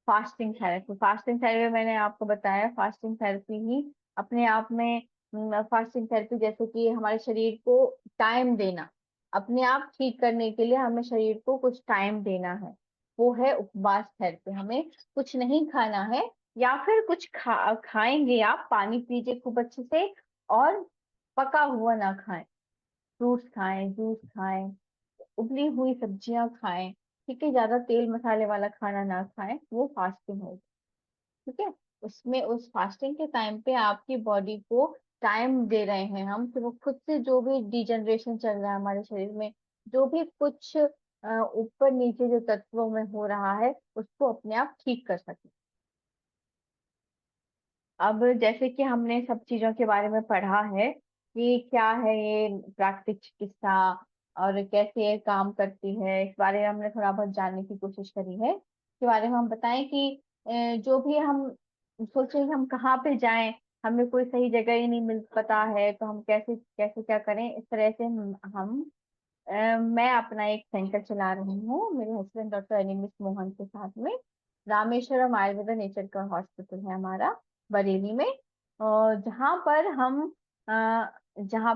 फास्टिंग थेरेपी मैंने आपको बताया, फास्टिंग थेरेपी ही अपने आप में, फास्टिंग थेरेपी जैसे कि हमारे शरीर को टाइम देना, अपने आप ठीक करने के लिए हमें शरीर को कुछ टाइम देना है, वो है उपवास थेरेपी। हमें कुछ नहीं खाना है, या फिर कुछ खाएंगे, आप पानी पीजिए खूब अच्छे से, और पका हुआ ना खाएं, फ्रूट्स खाएं, जूस खाएं, उबली हुई सब्जियां खाएं। ठीक है, ज्यादा तेल मसाले वाला खाना ना खाएं, वो फास्टिंग होगी। ठीक है। उसमें उस फास्टिंग के टाइम पे आपकी बॉडी को टाइम दे रहे हैं हम, कि वो खुद से जो भी डिजनरेशन चल रहा है हमारे शरीर में, जो भी कुछ ऊपर नीचे जो तत्वों में हो रहा है, उसको अपने आप ठीक कर सके। अब जैसे कि हमने सब चीजों के बारे में पढ़ा है कि क्या है ये प्राकृतिक चिकित्सा और कैसे ये काम करती है, इस बारे में हमने थोड़ा बहुत जानने की कोशिश करी है। इसके बारे में हम बताएं कि जो भी हम सोचें कि हम कहाँ पे जाएं, हमें कोई सही जगह ही नहीं मिल पता है, तो हम कैसे कैसे क्या करें। इस तरह से मैं अपना एक सेंटर चला रही हूँ, मेरे हस्बैंड डॉक्टर अनिमित मोहन के साथ में। रामेश्वरम आयुर्वेदा नेचर का हॉस्पिटल है हमारा, बरेली में। और जहाँ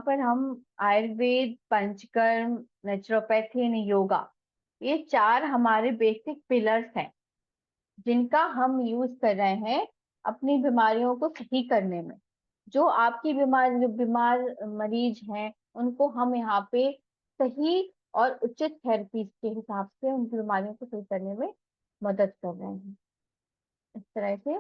पर हम Ayurveda, panchakarma, naturopathy and yoga, ये चार हमारे बेसिक पिलर्स हैं, जिनका हम यूज कर रहे हैं अपनी बीमारियों को सही करने में। जो आपकी जो बीमार मरीज हैं, उनको हम यहाँ पे सही और उचित थेरेपी के हिसाब से उनकी बीमारियों को सही करने में मदद कर रहे हैं। इस तरह से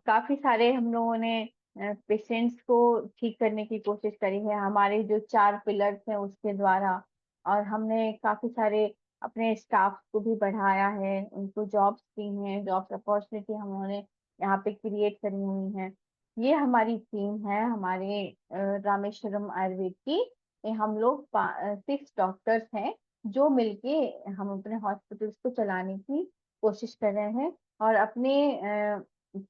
काफी सारे हम लोगों ने पेशेंट्स को ठीक करने की कोशिश करी है, हमारे जो चार पिलर्स हैं उसके द्वारा। और हमने काफी सारे अपने स्टाफ को भी बढ़ाया है, उनको जॉब्स दी हैं, जॉब्स अपॉर्चुनिटी हमने यहाँ पे क्रिएट करी हुई हैं। ये हमारी टीम है हमारे रामेश्वरम आयुर्वेद की। ये हम लोग 6 डॉक्टर्स हैं, जो मिलके हम अपने हॉस्पिटल्स को चलाने की कोशिश कर रहे हैं, और अपने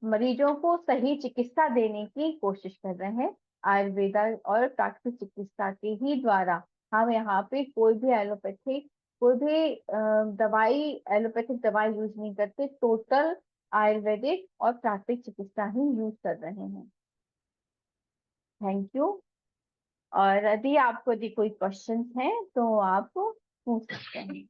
मरीजों को सही चिकित्सा देने की कोशिश कर रहे हैं। आयुर्वेदा और प्राकृतिक चिकित्सा के ही द्वारा हम यहाँ पे कोई भी एलोपैथिक दवाई यूज नहीं करते, टोटल आयुर्वेदिक और प्राकृतिक चिकित्सा ही यूज कर रहे हैं। Thank you. और यदि कोई क्वेश्चंस हैं तो आप पूछ सकते हैं।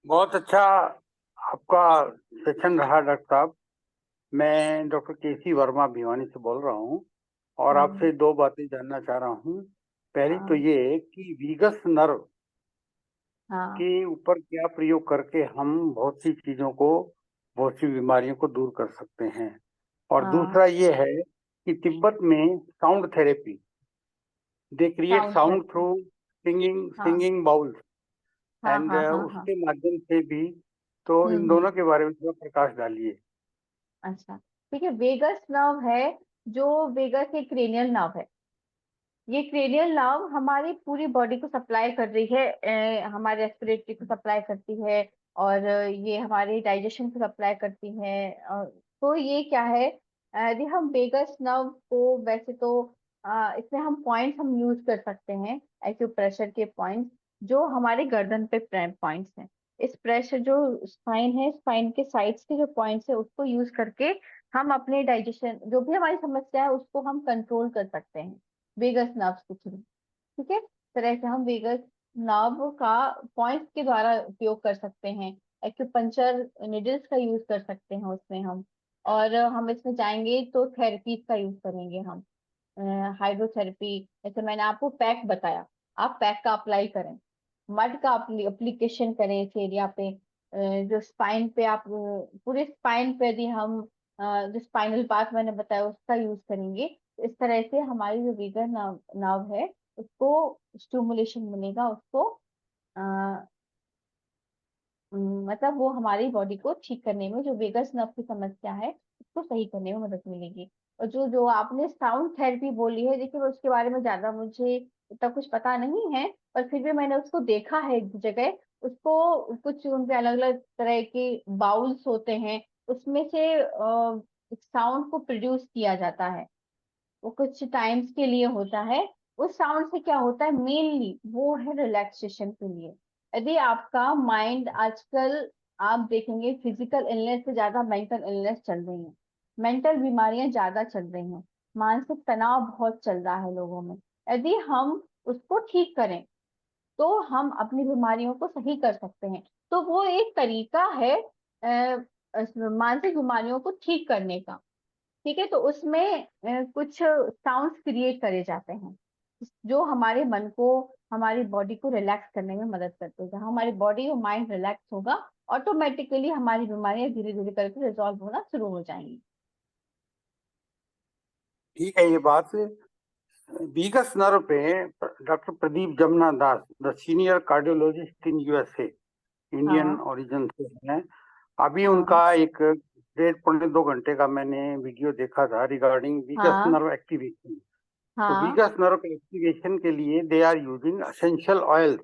बहुत अच्छा आपका सेशन रहा डॉक्टर साहब। मैं डॉक्टर केसी वर्मा भिवानी से बोल रहा हूँ, और आपसे दो बातें जानना चाह रहा हूँ। पहली तो ये कि वीगस नर्व के ऊपर क्या प्रयोग करके हम बहुत सी चीजों को, बहुत सी बीमारियों को दूर कर सकते हैं। और दूसरा ये है कि तिब्बत में sound therapy, they create sound through singing bowls, and उसके माध्यम से भी, तो इन दोनों के बारे में थोड़ा प्रकाश डालिए। अच्छा, ठीक है। वेगस नर्व है, जो वेगस एक क्रेनियल नर्व है। ये क्रेनियल नर्व हमारी पूरी बॉडी को सप्लाई कर रही है, हमारे रेस्पिरेटरी को सप्लाई करती है, और ये हमारे डाइजेशन को सप्लाई करती है। तो ये क्या है, यदि हम वेगस नर्व को, वैसे तो इसमें हम पॉइंट्स हम यूज कर सकते हैं, एक्यूप्रेशर के पॉइंट्स। जो हमारे गर्दन पे पॉइंट्स हैं। इस प्रेशर जो स्पाइन है, स्पाइन के साइड्स के जो पॉइंट्स है, उसको यूज करके हम अपने डाइजेशन, जो भी हमारी समस्या है, उसको हम कंट्रोल कर सकते हैं वेगस नर्व के थ्रू। ठीक है, तरह से हम वेगस नर्व का पॉइंट्स के द्वारा उपयोग कर सकते हैं। एक्यूपंक्चर निडल्स का यूज कर सकते हैं उसमें हम। और हम इसमें जाएंगे तो थेरेपीज का यूज करेंगे हम। हाइड्रोथेरेपी, जैसे मैंने आपको पैक बताया, आप पैक का अप्लाई करें। मड का अप्लीकेशन करें इस एरिया पे। जो स्पाइन पे आप पूरे स्पाइन पे यदि हम जो स्पाइनल पार्ट मैंने बताया उसका यूज करेंगे, इस तरह से हमारी जो वीगस नर्व है उसको स्टिमुलेशन मिलेगा, उसको मतलब वो हमारी बॉडी को ठीक करने में, जो वेगस नर्व की समस्या है उसको सही करने में मदद मिलेगी। और जो जो आपने साउंड थेरेपी बोली है, देखिए उसके बारे में ज्यादा मुझे इतना कुछ पता नहीं है, पर फिर भी मैंने उसको देखा है एक जगह। उसको कुछ उनके अलग अलग तरह के बाउल्स होते हैं, उसमें से साउंड को प्रोड्यूस किया जाता है। वो कुछ टाइम्स के लिए होता है। उस साउंड से क्या होता है, मेनली वो है रिलैक्सेशन के लिए। यदि आपका माइंड आजकल, आप देखेंगे फिजिकल इलनेस से ज्यादा मेंटल इलनेस चल रही है, मेंटल बीमारियां ज्यादा चल रही हैं, मानसिक तनाव बहुत चल रहा है लोगों में। यदि हम उसको ठीक करें तो हम अपनी बीमारियों को सही कर सकते हैं। तो वो एक तरीका है मानसिक बीमारियों को ठीक करने का। ठीक है, तो उसमें कुछ साउंड्स क्रिएट करे जाते हैं जो हमारे मन को, हमारी बॉडी को रिलैक्स करने में मदद करते हैं। जहाँ हमारी बॉडी और माइंड रिलैक्स होगा, ऑटोमेटिकली हमारी बीमारियां धीरे धीरे करके रिजॉल्व होना शुरू हो जाएंगी। ठीक है, ये बात वीगस नर्व पे doctor Pradeep Jamuna Das, the senior cardiologist in USA, Indian हाँ ओरिजिन से हैं। अभी हाँ उनका एक 1.5-2 घंटे का मैंने वीडियो देखा था रिगार्डिंग वीगस हाँ नर्व एक्टिवेशन। तो हाँ। वीगस नर्व एक्टिवेशन के लिए they are using essential oils,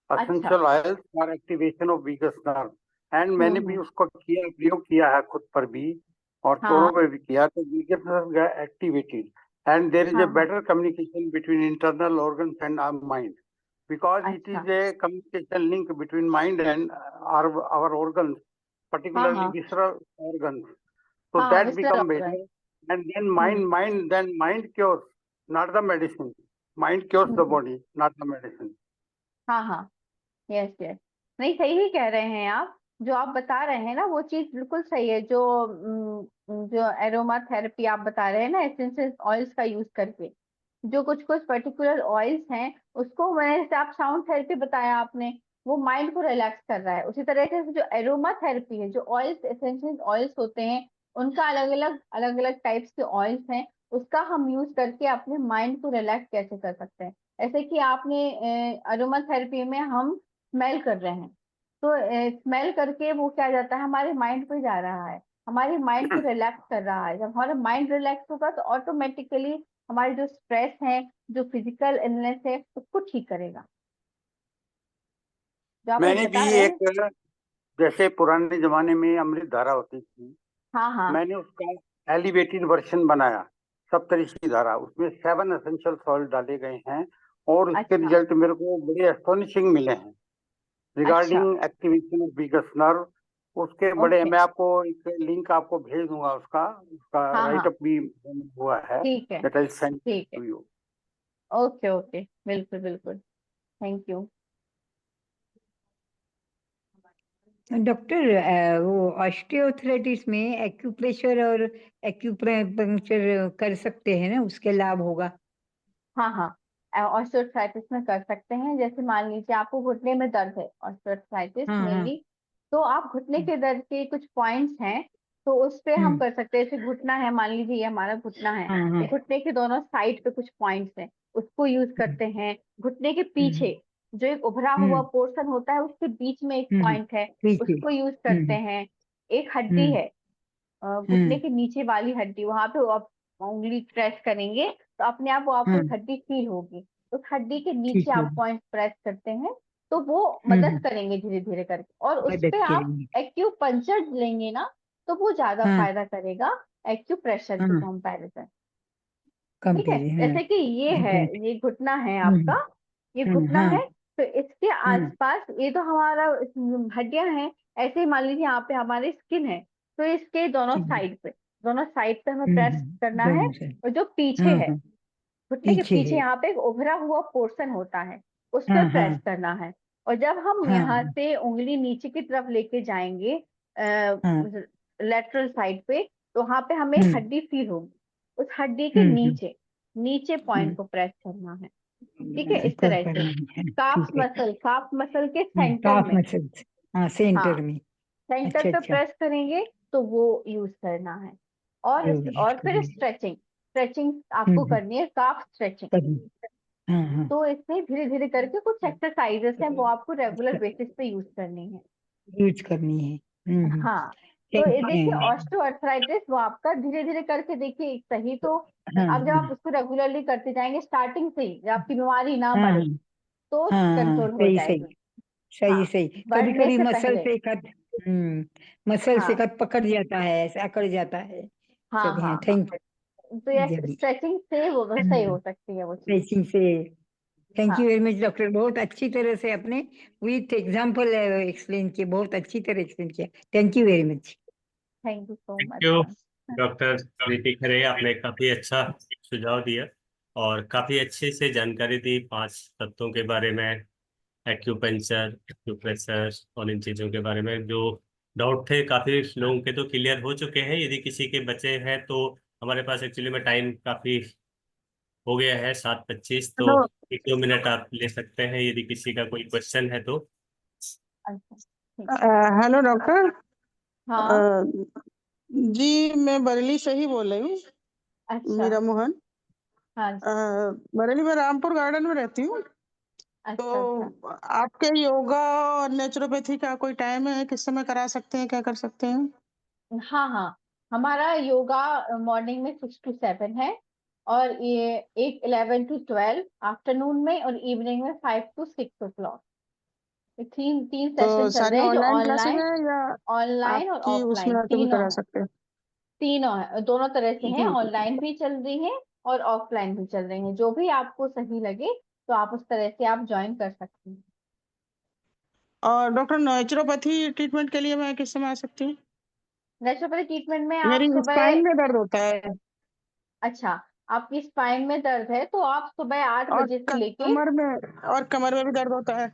अच्छा। Essential oils for activation of vagus nerve. And मैंने भी उसको प्रयोग किया है खुद पर भी, और हाँ चोरों पे भी किया, तो vagus nerve activated and there is a हाँ हाँ। better communication between internal organs and our mind, because it अच्छा। is a communication link between mind and our organs, हाँ particularly हाँ visceral organs. So हाँ, that विस्तर become organ. better, and then mind cures, not the medicine. Mind cures the hmm. body, not the medicine. हाँ हाँ, yes yes. नहीं, सही ही कह रहे हैं आप। जो आप बता रहे हैं ना वो चीज बिल्कुल सही है। जो एरोमा थेरेपी आप बता रहे हैं ना, एसेंशियल ऑयल्स का यूज करके, जो कुछ कुछ पर्टिकुलर ऑयल्स हैं, उसको मैंने, जैसे आप साउंड थेरेपी बताया आपने, वो माइंड को रिलैक्स कर रहा है। उसी तरह से जो एरोमा थेरेपी है, जो ऑयल्स, एसेंशियल ऑयल्स होते हैं, उनका अलग अलग टाइप्स के ऑयल्स हैं, उसका हम यूज करके अपने माइंड को रिलैक्स कैसे कर सकते हैं। ऐसे कि आपने अरोमा थेरेपी में हम स्मेल कर रहे हैं, तो स्मेल करके वो क्या जाता है, हमारे माइंड पे जा रहा है, हमारे माइंड को रिलैक्स कर रहा है। जब हमारा माइंड रिलैक्स होगा तो ऑटोमेटिकली हमारे जो स्ट्रेस है, जो फिजिकल इलनेस है, उसको ठीक करेगा, जो आप मैंने बता भी रहे हैं। एक, जैसे पुराने जमाने में अमृत धारा होती थी, हाँ हाँ। मैंने उसका एलिवेटेड वर्जन बनाया, सप्तऋषि धारा। उसमें 7 एसेंशियल सॉल्ट डाले गए हैं, और उसके अच्छा रिजल्ट मेरे को बड़े एस्टोनिशिंग मिले हैं अच्छा। Regarding activation of vagus nerve. उसके बड़े, ओके। मैं आपको एक लिंक आपको भेज दूंगा, उसका उसका हाँ राइट हाँ, अप भी हुआ है, ठीक है दैट आई सेंड ठीक है। To you. ओके ओके, बिल्कुल बिल्कुल, थैंक यू। डॉक्टर, वो ऑस्टियोआर्थराइटिस में एक्यूप्रेशर और एक्यूपंक्चर कर सकते हैं ना, उसके लाभ होगा? हाँ हाँ, ऑस्टियोआर्थराइटिस में कर सकते हैं। जैसे मान लीजिए आपको घुटने में दर्द है, ऑस्टियोआर्थराइटिस हाँ हाँ। मेनली, तो आप घुटने के दर्द के कुछ पॉइंट्स हैं, तो उस पे हम हम्म। कर सकते हैं। जैसे घुटना है, मान लीजिए ये हमारा घुटना है, हाँ हाँ। तो घुटने के दोनों साइड पे कुछ पॉइंट्स हैं, उसको यूज करते हैं। घुटने के हम्म। पीछे जो एक उभरा हुआ हम्म। पोर्शन होता है, उसके बीच में एक हम्म। पॉइंट है, ठीक है। उसको यूज करते हम्म। हैं। एक हड्डी हम्म। है, घुटने हम्म। के नीचे वाली हड्डी, वहां पे आप उंगली प्रेस करेंगे तो अपने आप वो आपको एक हम्म। हड्डी फील होगी। उस हड्डी के नीचे ठीक है। आप पॉइंट प्रेस करते हैं, तो वो मदद हम्म। करेंगे धीरे धीरे करके। और उस मदद पे आप करेंगे। एक्यूपंक्चर लेंगे ना, तो वो ज्यादा हाँ फायदा करेगा एक्यूप्रेशर के हाँ। कंपैरिजन। ठीक है, कंपेरिजन, हाँ। जैसे कि ये है, गुड। ये घुटना है हम्म। आपका, ये घुटना हाँ। है। तो इसके आसपास ये तो हमारा हड्डियां हैं, ऐसे ही मान लीजिए यहाँ पे हमारी स्किन है, तो इसके दोनों साइड पे हमें प्रेस करना है। दोनों से। और जो पीछे है, घुटने के पीछे पीछे है। यहाँ पे एक उभरा हुआ पोर्शन होता है, उस पर हाँ प्रेस हाँ करना है। और जब हम हाँ यहाँ से उंगली नीचे की तरफ लेके जाएंगे हाँ। लेटरल साइड पे, तो वहां पे हमें हम्म हड्डी फील होगी। उस हड्डी के हम्म हम्म नीचे नीचे पॉइंट को प्रेस करना है। ठीक है, इस कर तरह से। करनी है, काफ ठीक है। मसल, काफ मसल के सेंटर काफ में, मसल्स, हाँ हाँ, सेंटर में। सेंटर अच्छा पे अच्छा। प्रेस करेंगे तो वो यूज करना है। और यूज फिर करनी स्ट्रेचिंग, स्ट्रेचिंग आपको हम्म करनी है, काफ स्ट्रेचिंग। करनी। हाँ हाँ। तो इसमें धीरे धीरे करके कुछ एक्सरसाइजेस हैं, वो आपको रेगुलर बेसिस पे यूज करनी है। यूज करनी है। हाँ, तो थैंक ये देखिए यू। ऑस्टियोआर्थराइटिस वो आपका धीरे धीरे करके देखिए सही तो। हाँ अब जब आप हाँ उसको रेगुलरली करते जाएंगे, स्टार्टिंग से ही जब आपकी बीमारी ना हाँ बढ़े, तो हाँ हाँ, कंट्रोल हो सही सही। जाएगी। सही हाँ, सही। कभी बढ़ने कभी से मसल पहले। से कट। मसल से हाँ कट पकड़ जाता है, ऐसे अकड़ जाता है। हाँ सब है, हाँ हाँ। थैंक तो ये यू। स्ट्रेचिंग से वो सही हो सकती है वो चीज। स्ट्रेचिंग से। थैंक हाँ, यू वेरी मच डॉक्टर, बहुत अच्छी तरह से आपने विथ एग्जांपल एक्सप्लेन किया, बहुत अच्छी तरह एक्सप्लेन किया। Thank you very much. Thank you so thank much you sir. Doctor Preeti Khare, आपने काफी अच्छा सुझाव दिया और काफी अच्छे से जानकारी दी 5 तत्वों के बारे में, एक्यूपेंचर, एक्यूप्रेशर और इन चीजों के बारे में। जो डाउट थे काफी लोगों के तो क्लियर हो चुके हैं, यदि किसी के बचे हैं तो हमारे पास एक्चुअली में टाइम काफी हो गया है 7:25, तो हेलो। 1-2 मिनट आप ले सकते हैं यदि किसी का कोई क्वेश्चन है तो। अच्छा, ठीक। Hello doctor. हाँ। अ, जी मैं बरेली से ही बोल रही हूँ, अच्छा। मीरा मोहन। हाँ अ, जी। बरेली में रामपुर गार्डन में रहती हूँ। अच्छा अच्छा। तो आपके योगा और नेचुरोपैथी का कोई टाइम है, किस समय करा सकते हैं, क्या कर सकते हैं? हाँ हाँ, हमारा योगा मॉर्निंग में 6 to 7 है, और ये एक 11 to 12 आफ्टरनून में, और इवनिंग में 5 to 6 o'clock। ये तीन तीन तो सेशन चल सारी रहे हैं जो ऑनलाइन क्लासेस ऑनलाइन, हैं या ऑनलाइन और आपकी उसमें ऑफलाइन आके भी तीनों करा है। सकते हैं? तीनों है, दोनों तरह से हैं, जी जी जी। ऑनलाइन भी चल रही है और ऑफलाइन भी चल रही है, जो भी आपको सही लगे तो आप उस तरह से आप ज्वाइन कर सकते हैं। और डॉक्टर नेचुरोपैथी ट्रीटमेंट के लिए मैं किस समय आ सकती हूँ? नेचुरोपैथी ट्रीटमेंट में आप मेरी सुबह, स्पाइन में दर्द होता है अच्छा, आपकी स्पाइन में दर्द है तो आप सुबह आठ और बजे से लेके, कमर में भी दर्द होता है।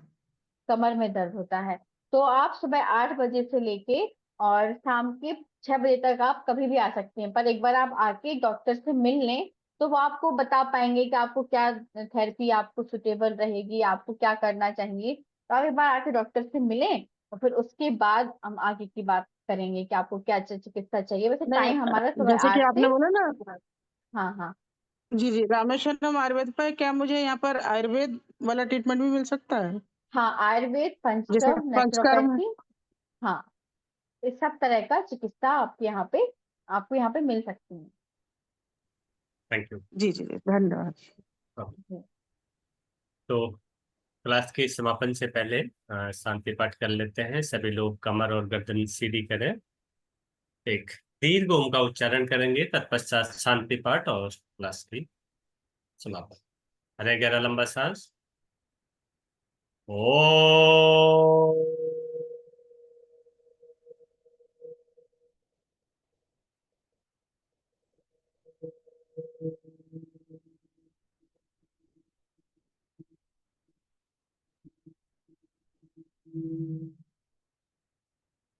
कमर में दर्द होता है तो आप सुबह 8 बजे से लेके और शाम के 6 बजे तक आप कभी भी आ सकते हैं। पर एक बार आप आके डॉक्टर से मिल लें तो वो आपको बता पाएंगे कि आपको क्या थेरेपी आपको सुटेबल रहेगी, आपको क्या करना चाहिए। तो आप एक बार आके डॉक्टर से मिलें और फिर उसके बाद हम आगे की बात करेंगे कि आपको क्या चिकित्सा चाहिए। वैसे नहीं, टाइम हमारा सुबह जैसे कि 8 आपने से, बोला ना। हाँ हाँ जी जी, रामेश्वरम आयुर्वेद पे क्या मुझे यहाँ पर आयुर्वेद वाला ट्रीटमेंट भी मिल सकता है? हाँ, आयुर्वेद, जैसे पंचकर्म, पंचकर्म। नेचुरोपैथी, हाँ, इस सब तरह का चिकित्सा आपको यहाँ पे मिल सकती है। Thank you. जी जी जी, धन्यवाद। जी। तो क्लास के समापन से पहले शांति पाठ कर लेते हैं। सभी लोग कमर और गर्दन सीधी करें, एक दीर्घ ओम का उच्चारण करेंगे, तत्पश्चात शांति पाठ और क्लास की समापन। हरे गहरा लंबा सांस। ओ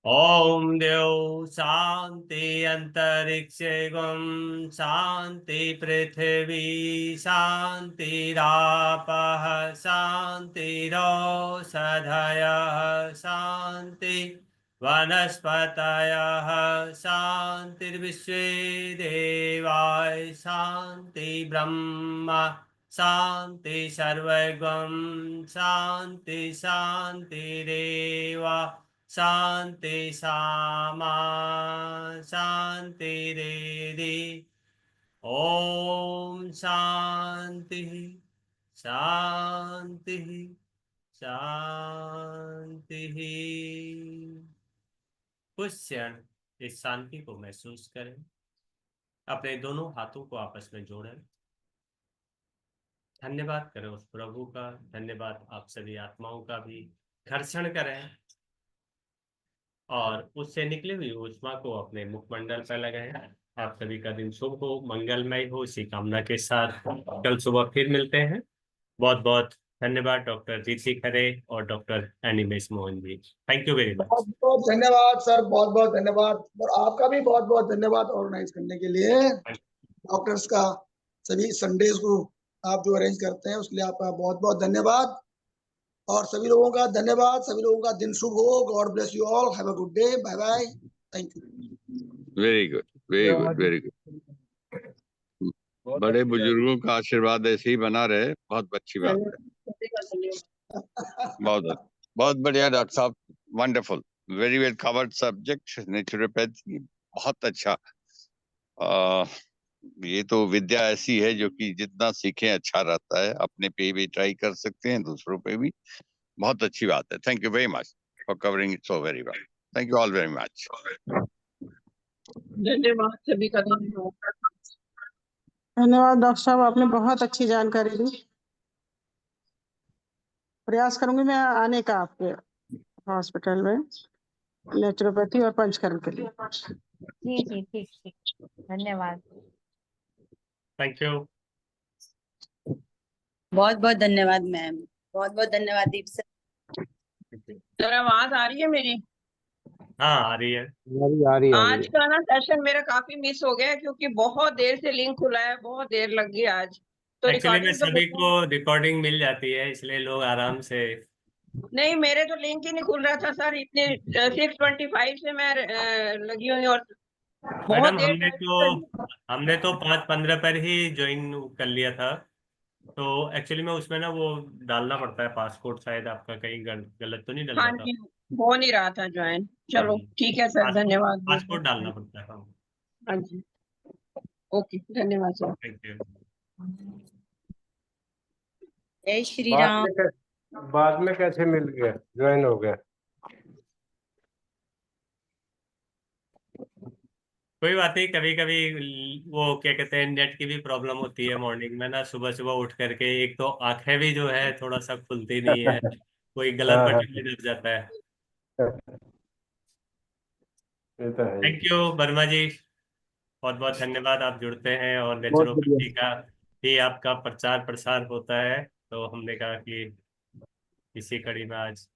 ओम देव शांति अंतरिक्षे गम शांति पृथ्वी शांतिरापः शांतिरौषधयः शांति वनस्पतयः शांतिर्विश्वे देवाः शांति ब्रह्म शांति सर्वगम शांति शांतिरेव शांति सामा शांतिरेधि। ओम शांति शांति शांति। कुछ क्षण इस शांति को महसूस करें। अपने दोनों हाथों को आपस में जोड़ें। धन्यवाद करें उस प्रभु का, धन्यवाद आप सभी आत्माओं का भी। घर्षण करें और उससे निकली हुई ऊष्मा को अपने मुखमंडल पर लगाएं। आप सभी का दिन शुभ हो, मंगलमय हो, इसी कामना के साथ कल सुबह फिर मिलते हैं। बहुत बहुत धन्यवाद डॉक्टर जीती खरे और doctor Animesh Mohan ji. Thank you very much. बहुत बहुत धन्यवाद सर, बहुत बहुत धन्यवाद, और आपका भी बहुत बहुत धन्यवाद ऑर्गेनाइज करने के लिए। डॉक्टर्स का सभी संडेज को आप जो अरेंज करते हैं उसके लिए आपका बहुत बहुत धन्यवाद, और सभी लोगों का धन्यवाद। सभी लोगों का दिन शुभ हो। God bless you all, have a good day, bye bye, thank you. Very good, very good, very good. बड़े बुजुर्गों का आशीर्वाद ऐसे ही बना रहे, बहुत अच्छी बात है। बहुत बहुत बढ़िया डॉक्टर साहब, wonderful, very well covered subject naturopathy, बहुत अच्छा। ये तो विद्या ऐसी है जो कि जितना सीखें अच्छा रहता है। अपने पे भी ट्राई कर सकते हैं, दूसरों पे भी। बहुत अच्छी बात है। Thank you very much for covering it so very well. Thank you all very much. धन्यवाद सभी का, धन्यवाद डॉक्टर साहब, आपने बहुत अच्छी जानकारी दी। प्रयास करूंगी मैं आने का आपके हॉस्पिटल में नेचुरोपैथी और पंचकर्म के लिए। जी जी, ठीक ठीक, धन्यवाद। Thank you. बहुत बहुत धन्यवाद मैम, बहुत बहुत धन्यवाद दीप सर। सर आवाज आ रही है मेरी? हाँ आ रही है। आ रही आज का ना सेशन मेरा काफी मिस हो गया क्योंकि बहुत देर से लिंक खुला है, बहुत देर लग गई आज। तो एक्चुअली में रिकॉर्डिंग तो सभी को रिकॉर्डिंग मिल जाती है, इसलिए लोग आराम से। नहीं, मेरे तो लिंक ही नहीं खुल रहा था सर। इतने 6:25 से मैं लगी हुई, और बहुत मैडम देर हमने तो 5:15 पर ही ज्वाइन कर लिया था। तो एक्चुअली में उसमें ना वो डालना पड़ता है पासपोर्ट, शायद आपका कहीं गलत तो नहीं डल हाँ रहा था। जी, हो नहीं रहा था ज्वाइन। चलो ठीक है सर, पासपोर्ट धन्यवाद बहुत पासपोर्ट बहुत। डालना पड़ता है। हाँ, हाँ जी, ओके, धन्यवाद सर। Thank you. जय श्री राम। बाद में कैसे मिल गया, ज्वाइन हो गया? कोई बात नहीं, कभी कभी वो क्या कहते हैं, नेट की भी प्रॉब्लम होती है। मॉर्निंग में ना सुबह सुबह उठ करके एक तो आंखें भी जो है थोड़ा सा खुलती नहीं है, कोई गलत हाँ हाँ, बटन भी दब जाता है। ये तो है ही। थैंक यू वर्मा जी, बहुत बहुत धन्यवाद। आप जुड़ते हैं और बहुत बढ़िया। नेचुरोपैथी का ही आपका प्रचार प्रसार होता है, तो हमने कहा कि इसी कड़ी में आज